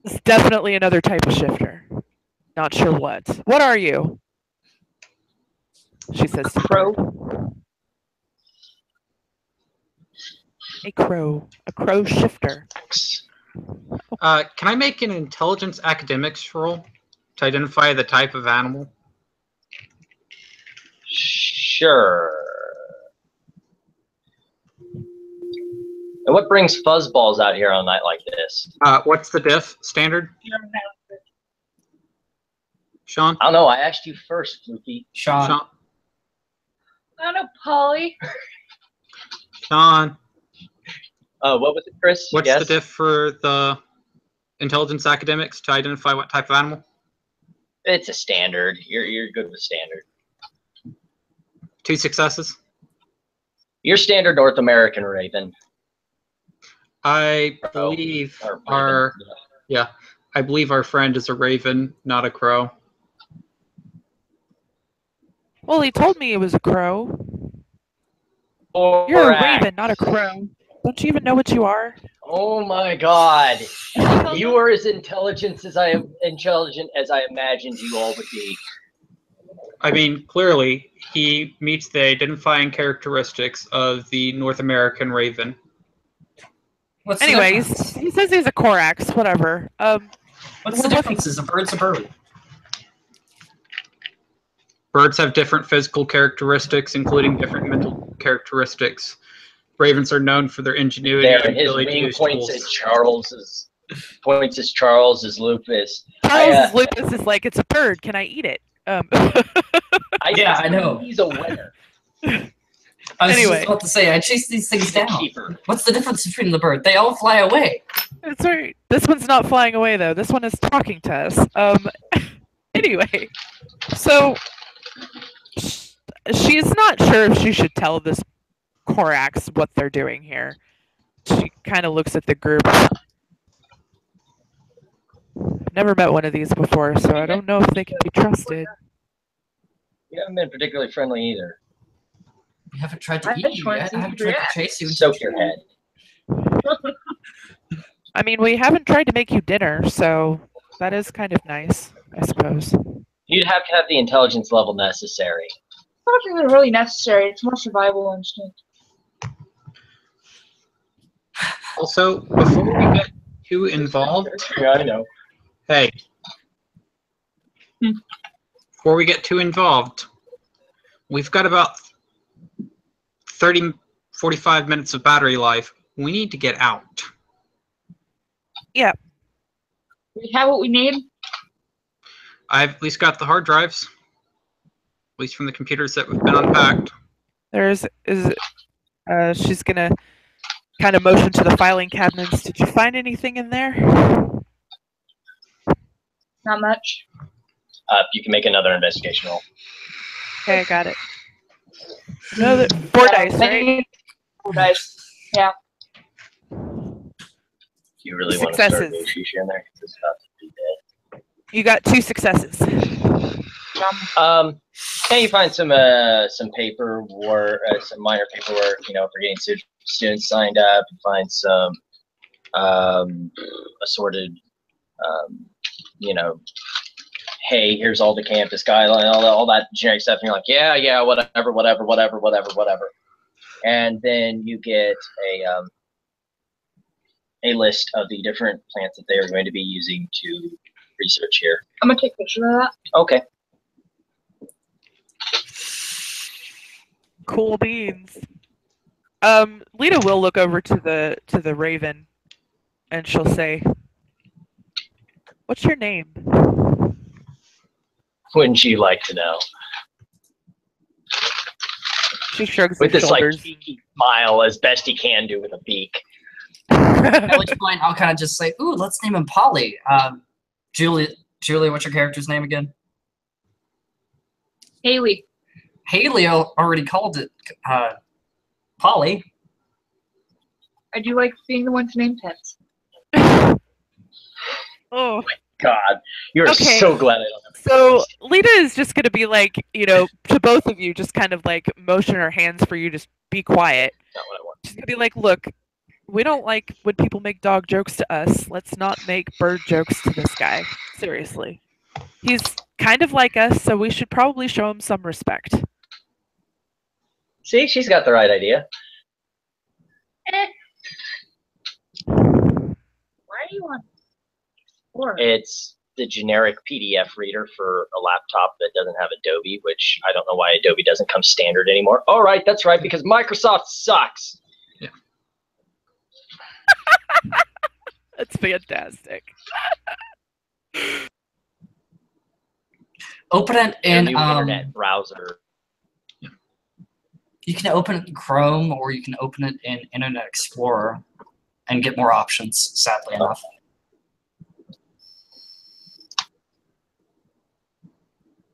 it's definitely another type of shifter. Not sure what. What are you? She says to the Crow. bird. A crow. A crow shifter. Can I make an intelligence academics roll to identify the type of animal? Sure. And what brings fuzzballs out here on a night like this? What's the diff standard? Sean? I don't know. I asked you first, Fluky. Sean. Sean? I don't know, Polly. Sean? What was it, Chris? What's Yes? the diff for the intelligence academics to identify what type of animal? It's a standard. You're good with standard. 2 successes. You're standard North American Raven. I believe Or Raven, our yeah. I believe our friend is a raven, not a crow. Well, he told me it was a crow. Correct. You're a raven, not a crow. Don't you even know what you are? Oh my god. You are as intelligent as I imagined you all would be. I mean, clearly, he meets the identifying characteristics of the North American raven. What's the Anyways, difference? he says he's a Korax, whatever. What's the we're difference? Is a bird's a bird? Birds have different physical characteristics, including different mental characteristics. Ravens are known for their ingenuity There, and his ability to wing use points tools. at Charles's lupus. Charles's lupus is like, it's a bird. Can I eat it? Yeah, I know. He's a winner. I was Anyway. just about to say, I chase these things He's a down. keeper. What's the difference between the bird? They all fly away. That's right. This one's not flying away though. This one is talking to us. Anyway, so she's not sure if she should tell this Korax what they're doing here. She kind of looks at the group. Never met one of these before, so I don't know if they can be trusted. You haven't been particularly friendly either. We haven't tried to I eat just you wanna yet. see I haven't you tried to react. chase you. Soak your head. I mean, we haven't tried to make you dinner, so that is kind of nice, I suppose. You'd have to have the intelligence level necessary. It's not even really necessary. It's more survival instinct. Also, before we get too involved, Yeah, I know. hey, before we get too involved, we've got about 45 minutes of battery life. We need to get out. Yeah. We have what we need. I've at least got the hard drives, at least from the computers that have been unpacked. She's gonna kind of motion to the filing cabinets. Did you find anything in there? Not much. You can make another investigation roll. Okay, I got it. No, 4 dice, right? 4 dice. Yeah. You really want to start Successes. doing Shisha in there? 'Cause it's about to be dead. You got 2 successes. And you find some paperwork, some minor paperwork, for getting students signed up. You find some assorted, hey, here's all the campus guidelines, all that generic stuff. And you're like, yeah, whatever. And then you get a list of the different plants that they are going to be using to research here. I'm gonna take a picture of that. Okay. Cool beans. Lita will look over to the Raven, and she'll say, "What's your name?" Wouldn't you like to know? She shrugs With her this shoulders. beaky smile, as best he can do with a beak. At which point, I'll kind of just say, "Ooh, let's name him Polly." Julie, what's your character's name again? Haley. Haley already called it Polly. I do like being the one to name pets. Oh. God, you're Okay. so glad I don't have So Lita is just gonna be like, to both of you, just kind of like motion her hands for you to be quiet. not what I want. She's gonna be like, "Look, we don't like when people make dog jokes to us. Let's not make bird jokes to this guy. Seriously. He's kind of like us, so we should probably show him some respect." See, she's got the right idea. Why do you want Explorer? It's the generic PDF reader for a laptop that doesn't have Adobe, which I don't know why Adobe doesn't come standard anymore. All right, that's right, because Microsoft sucks. That's fantastic. Open it Their in new internet browser. You can open it in Chrome, or you can open it in Internet Explorer and get more options, sadly enough.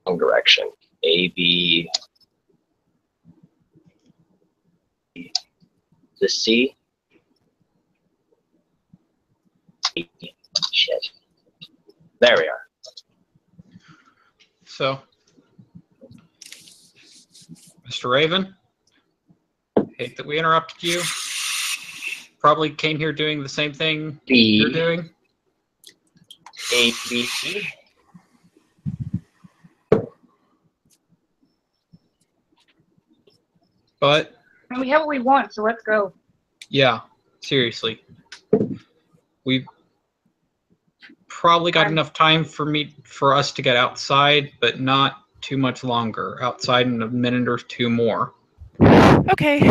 Wrong direction. A, B. The C. Shit. There we are. So, Mr. Raven, hate that we interrupted you. Probably came here doing the same thing you're doing. A, B, C. But, And we have what we want, so let's go. yeah, seriously. We've probably got enough time for us to get outside, but not too much longer. Outside in a minute or two more. Okay.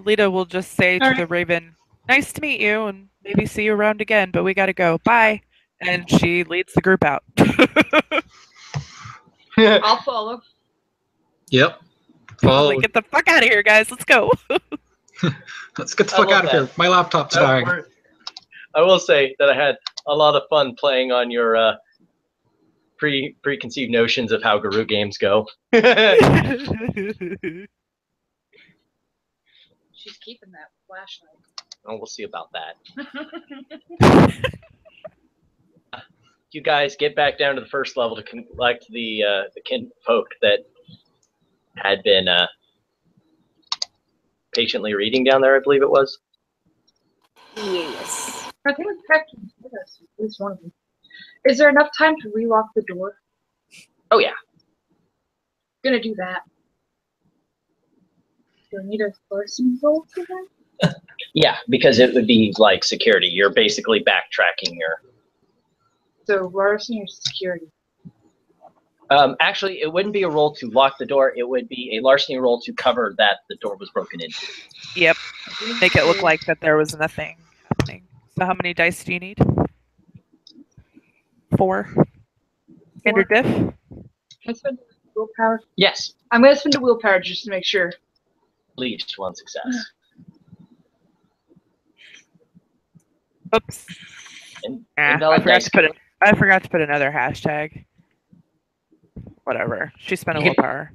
Lita will just say to All the Raven, "Nice to meet you, and maybe see you around again, but we gotta go. Bye." And she leads the group out. I'll follow. Yep. Like, Follow. get the fuck out of here, guys. Let's go. Let's get the I fuck love out of that. here. My laptop's dying. I will say that I had a lot of fun playing on your preconceived notions of how Guru games go. She's keeping that flashlight. Oh, we'll see about that. You guys get back down to the first level to collect the kinfolk that had been patiently reading down there, I believe it was. Yes. I think we've packed with us, at least one of them. Is there enough time to relock the door? Oh, yeah. Gonna do that. Do I need a forcing roll for that? Yeah, because it would be like security. You're basically backtracking your... So larceny or security? Actually, it wouldn't be a roll to lock the door. It would be a larceny roll to cover that the door was broken into. Yep. Make it look like that there was nothing happening. So how many dice do you need? 4. Standard diff? Can I spend willpower? Yes, I'm gonna spend a willpower just to make sure. at least one success. Oops. I Invalid forgot dice. to put it. I forgot to put another hashtag. Whatever. She spent a willpower.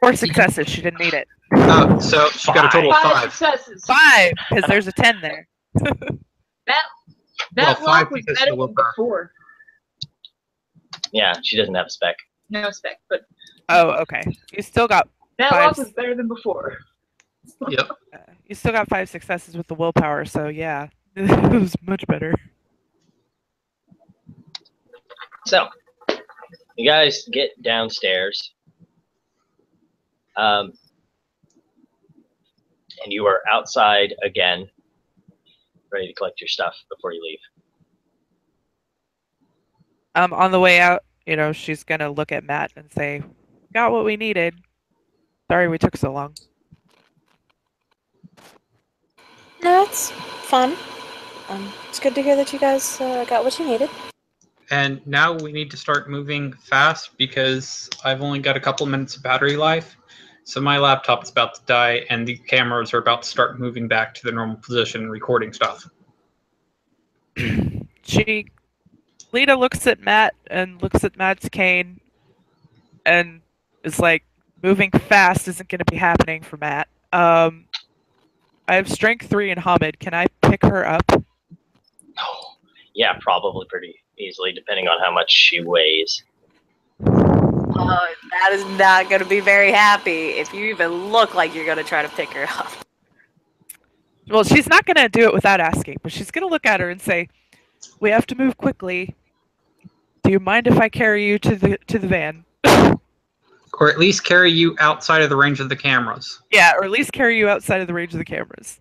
4 successes. She didn't need it. So she got a total of 5. successes. 5, because there's a 10 there. That Well, lock 5 was because better of the than willpower. before. Yeah, she doesn't have a spec. No spec, but Oh, okay. You still got that 5. lock was better than before. Yep. You still got 5 successes with the willpower. So yeah, it was much better. So, you guys get downstairs. And you are outside again, ready to collect your stuff before you leave. On the way out, she's gonna look at Matt and say, "Got what we needed. Sorry we took so long." No, it's fun. It's good to hear that you guys got what you needed. And now we need to start moving fast because I've only got a couple minutes of battery life. So my laptop's about to die and the cameras are about to start moving back to their normal position and recording stuff. Lita looks at Matt and looks at Matt's cane and is like, moving fast isn't going to be happening for Matt. I have strength 3 in Hamid. Can I pick her up? Oh, yeah, probably pretty easily, depending on how much she weighs. Oh, that is not going to be very happy if you even look like you're going to try to pick her up. Well, she's not going to do it without asking, but she's going to look at her and say, "We have to move quickly. Do you mind if I carry you to the van?" Or at least carry you outside of the range of the cameras. Yeah, or at least carry you outside of the range of the cameras.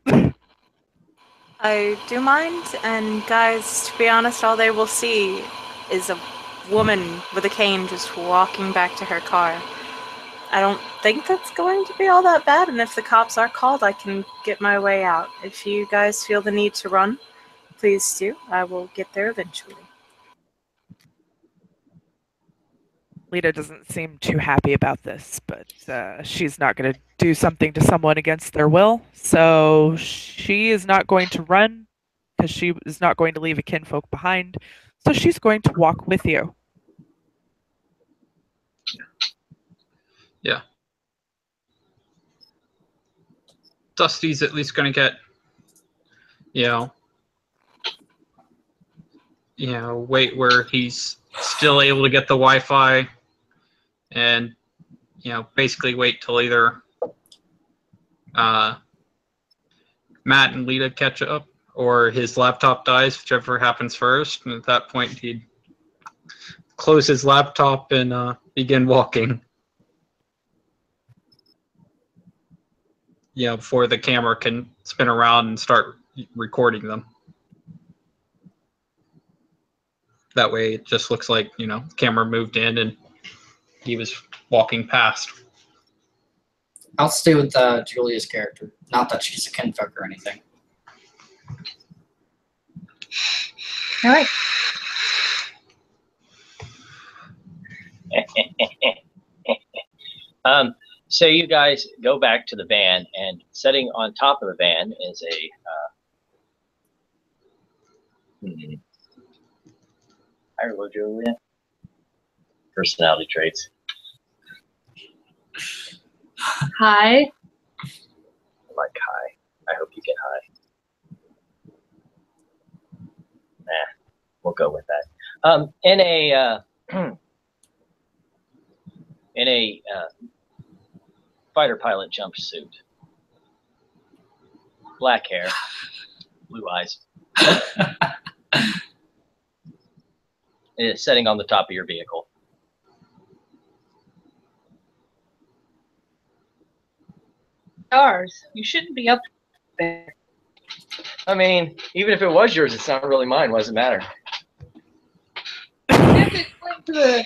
I do mind, and guys, to be honest, all they will see is a woman with a cane just walking back to her car. I don't think that's going to be all that bad, and if the cops are called, I can get my way out. If you guys feel the need to run, please do. I will get there eventually. Lita doesn't seem too happy about this, but she's not going to do something to someone against their will. So she is not going to run because she is not going to leave a kinfolk behind. So she's going to walk with you. Yeah. Dusty's at least going to get, wait where he's still able to get the Wi-Fi, and basically wait till either Matt and Lita catch up or his laptop dies, whichever happens first. And at that point, he'd close his laptop and begin walking. Before the camera can spin around and start recording them. That way it just looks like, the camera moved in and he was walking past. I'll stay with Julia's character. Not that she's a kinfolk or anything. All right. So you guys go back to the van, and sitting on top of the van is a hello, Julia. Personality traits. Hi. Like high. I hope you get high. We'll go with that. In a fighter pilot jumpsuit, black hair, blue eyes, is sitting on the top of your vehicle. Stars. You shouldn't be up there. I mean, even if it was yours, it's not really mine. What does it matter? You have to explain to the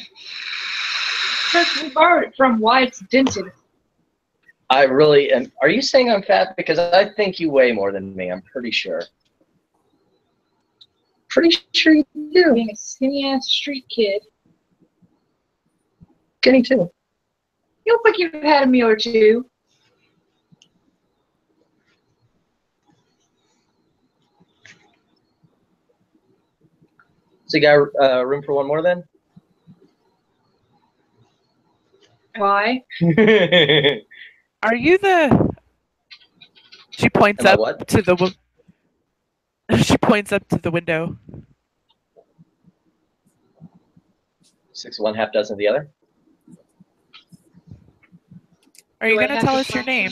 person who borrowed it from why it's dented. I really am. Are you saying I'm fat? Because I think you weigh more than me. I'm pretty sure. Pretty sure you do. Being a skinny ass street kid. Skinny too. You look like you've had a meal or two. So you got room for one more then? Why? Are you the? She points Am I up what? to the. She points up to the window. 6 of one, half dozen of the other. Are you Do I gonna have tell to us your find name?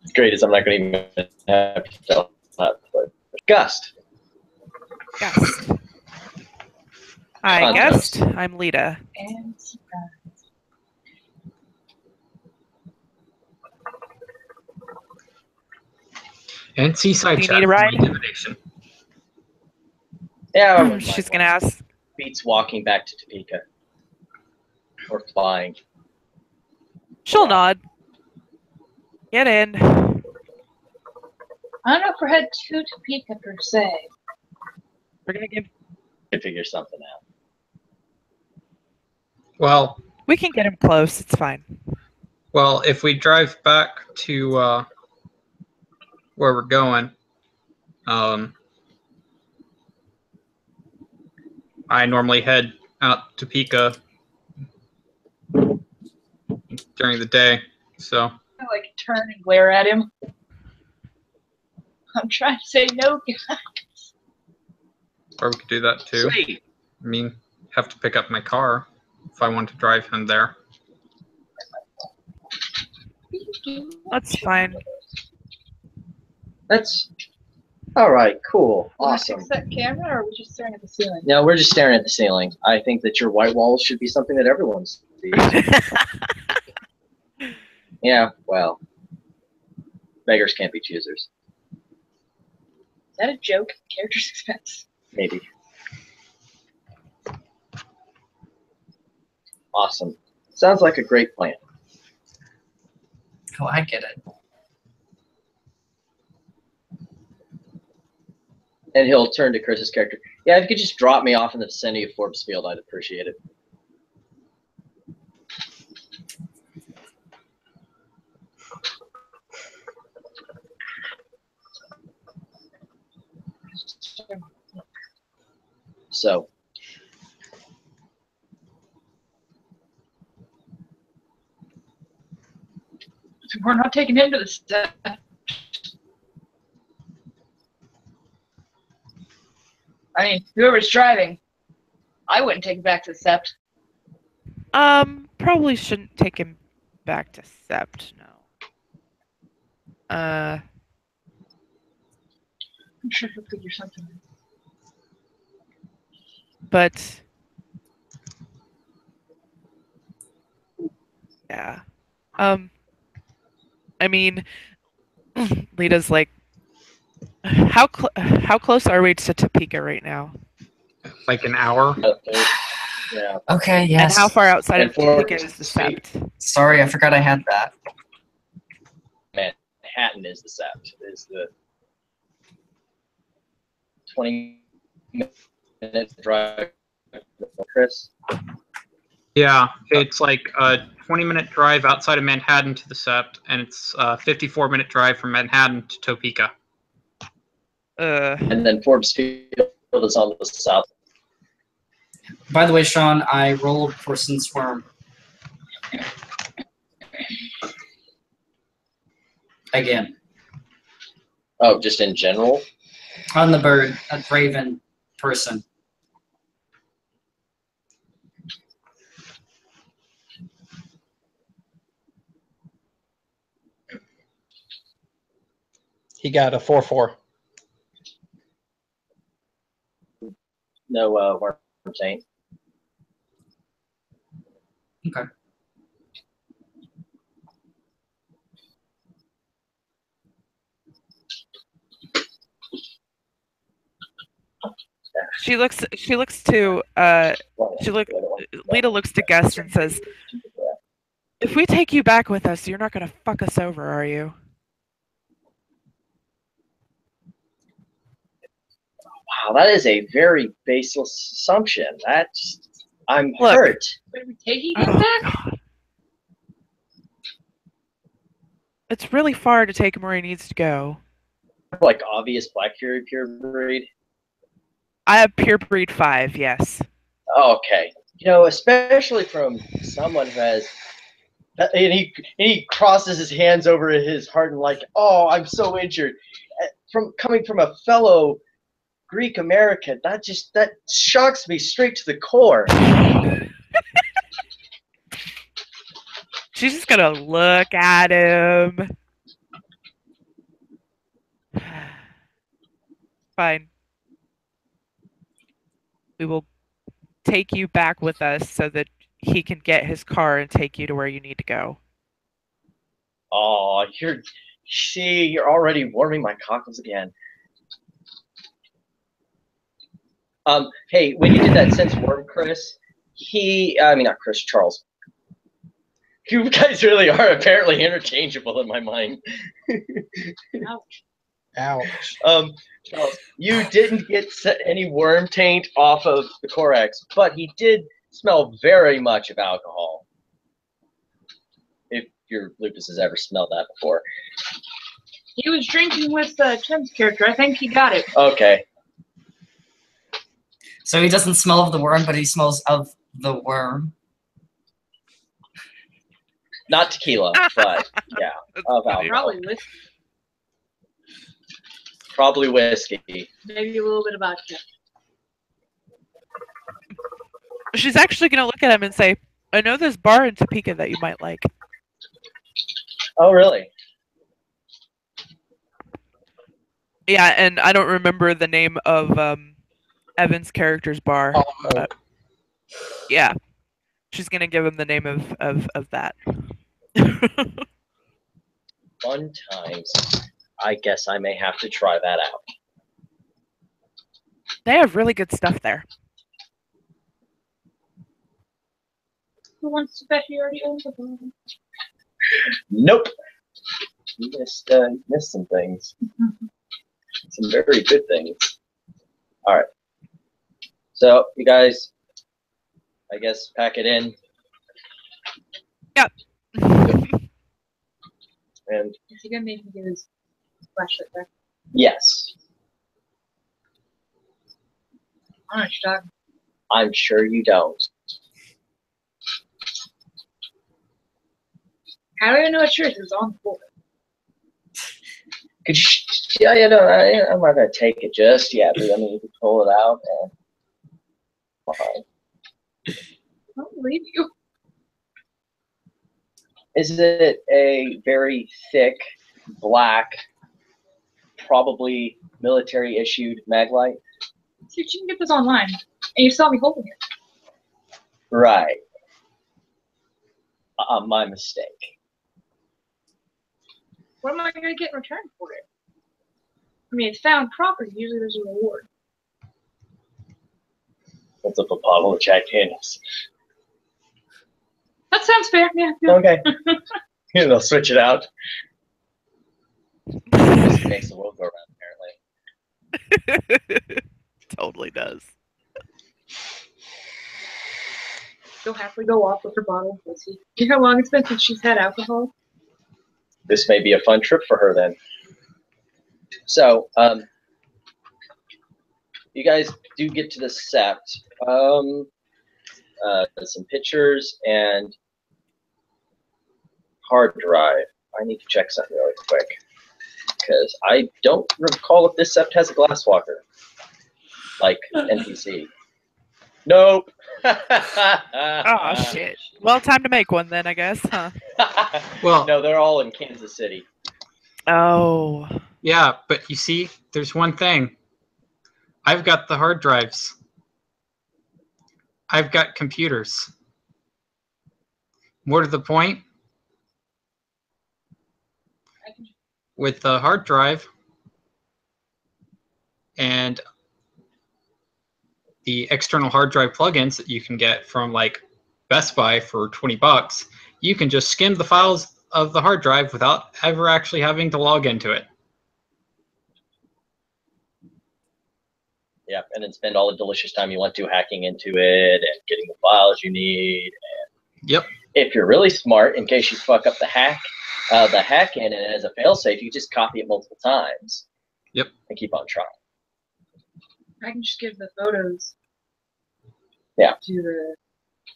It's great as I'm not going to even have to tell that, but Gust. Gust. Hi, Contos. Gust. I'm Lita. And And seaside Do you chat need a for ride? intimidation. Yeah, I wouldn't She's mind gonna one. ask. Beats walking back to Topeka. Or flying. She'll nod. Get in. I don't know if we're headed to Topeka per se. We're gonna give. Could figure something out. Well, We can get him close. It's fine. if we drive back to where we're going, I normally head out to Topeka during the day, so I like turn and glare at him. I'm trying to say no, guys. or we could do that too. Sweet. I mean, have to pick up my car if I want to drive him there. That's fine. That's all right. Cool. Wanna Awesome. fix that camera, or are we just staring at the ceiling? No, we're just staring at the ceiling. I think that your white walls should be something that everyone sees. Yeah, well, beggars can't be choosers. Is that a joke at the character's expense? Maybe. Awesome. Sounds like a great plan. Oh, I get it. And he'll turn to Chris's character. Yeah, if you could just drop me off in the vicinity of Forbes Field, I'd appreciate it. So, We're not taking him to the set. I mean, whoever's driving, I wouldn't take it back to the Sept. Probably shouldn't take him back to Sept, no. I'm sure he'll figure something out. But yeah. I mean, Lita's like, how close are we to Topeka right now? Like an hour. Yeah. Okay, yes. And how far outside And of Topeka is the speed. Sept? Sorry, I forgot I had that. Manhattan is the Sept. Is the 20-minute drive, Chris? Yeah, it's like a 20-minute drive outside of Manhattan to the Sept, and it's a 54-minute drive from Manhattan to Topeka. And then Forbes Field is on the south. By the way, Sean, I rolled for Swarm. Again. Oh, just in general? On the bird, a raven person. He got a 4-4. No worm taint. Okay. Lita looks to Guest and says, "If we take you back with us, you're not gonna fuck us over, are you?" Wow, that is a very baseless assumption. I'm Look. hurt. Wait, are we taking him back? God. It's really far to take him where he needs to go. Like obvious Black Fury pure breed. I have pure breed 5, yes. Okay, especially from someone who has, and he crosses his hands over his heart and like, oh, I'm so injured. Coming from a fellow Greek American, that shocks me straight to the core. She's just gonna look at him. Fine. We will take you back with us so that he can get his car and take you to where you need to go. Oh, you're already warming my cockles again. Hey, when you did that sense worm, Chris, not Chris, Charles. You guys really are apparently interchangeable in my mind. Ouch. Ouch. Charles, you didn't get any worm taint off of the Corax, but he did smell very much of alcohol. If your lupus has ever smelled that before. He was drinking with Tim's character. I think he got it. Okay. So he doesn't smell of the worm, but he smells of the worm. Not tequila, but yeah, of alcohol. Probably whiskey. Probably whiskey. Maybe a little bit of vodka. She's actually gonna look at him and say, "I know this bar in Topeka that you might like." Oh, really? Yeah, and I don't remember the name of Evan's character's bar. Yeah. She's gonna give him the name of that. Fun times. I guess I may have to try that out. They have really good stuff there. Who wants to bet he already owns a bar? Nope. You missed some things. Some very good things. All right. So you guys, I guess, pack it in. Yep. And Is he gonna make me get his flashlight back? yes, I'm not sure. I'm sure you don't. How do I know it's yours? It's on the floor. Could you, yeah, I'm not gonna take it just yet, but I mean, you can pull it out and fine. I don't believe you. Is it a very thick, black, probably military issued maglite? See, you can get this online, and you saw me holding it. Right. My mistake. What am I going to get in return for it? I mean, it's found property. Usually there's a reward. What's up a bottle of Jack Daniels? That sounds fair. Yeah. Yeah. Okay. They'll switch it out. It makes the world go round, apparently. Totally does. She'll happily go off with her bottle of whiskey. You know how long it's been since she's had alcohol? This may be a fun trip for her then. So, you guys do get to the sept. Some pictures and hard drive. I need to check something really quick because I don't recall if this sept has a glass walker like NPC. Nope. Oh shit. Well, time to make one then, I guess, huh? Well, no, they're all in Kansas City. Oh. yeah, but you see, there's one thing. I've got the hard drives. I've got computers. More to the point, with the hard drive and the external hard drive plugins that you can get from like Best Buy for $20, you can just skim the files of the hard drive without ever actually having to log into it. Yeah, and then spend all the delicious time you want to hacking into it and getting the files you need. And Yep. if you're really smart, in case you fuck up the hack in, and as a failsafe, you just copy it multiple times. Yep. And keep on trying. I can just give the photos. Yeah. To the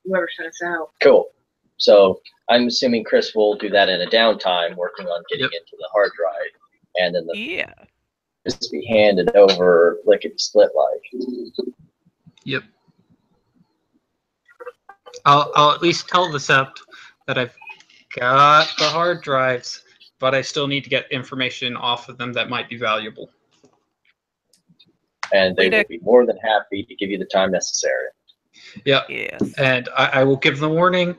whoever sent us out. Cool. So I'm assuming Chris will do that in a downtime, working on getting Yep. into the hard drive, and then the Yeah. just be handed over lickety split like. Yep. I'll at least tell the Sept that I've got the hard drives, but I still need to get information off of them that might be valuable. And they will be more than happy to give you the time necessary. Yeah. Yes. And I will give them warning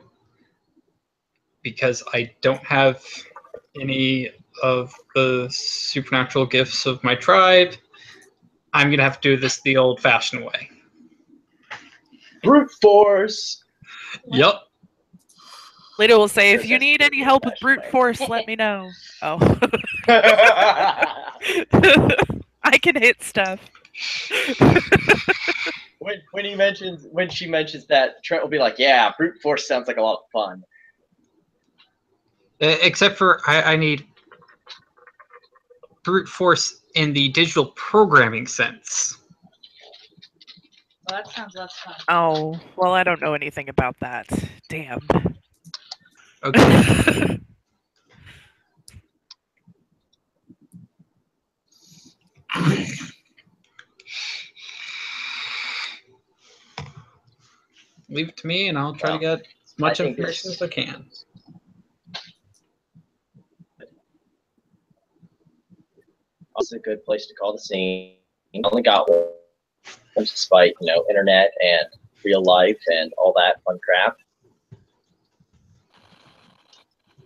because I don't have any of the supernatural gifts of my tribe. I'm going to have to do this the old-fashioned way. Brute force! Yep. Lita will say, if you need any help with brute force, let me know. Oh. I can hit stuff. when she mentions that, Trent will be like, yeah, brute force sounds like a lot of fun. Except for I need brute force in the digital programming sense. Well, that sounds less fun. Oh, well, I don't know anything about that. Damn. Okay. Leave it to me, and I'll try to get as much information as I can. Also a good place to call the scene. Only got one, despite internet and real life and all that fun crap.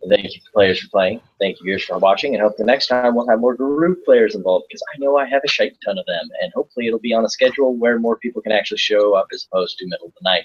Thank you, players, for playing. Thank you, viewers, for watching, and hope the next time we'll have more group players involved, because I know I have a shite ton of them, and hopefully it'll be on a schedule where more people can actually show up as opposed to middle of the night.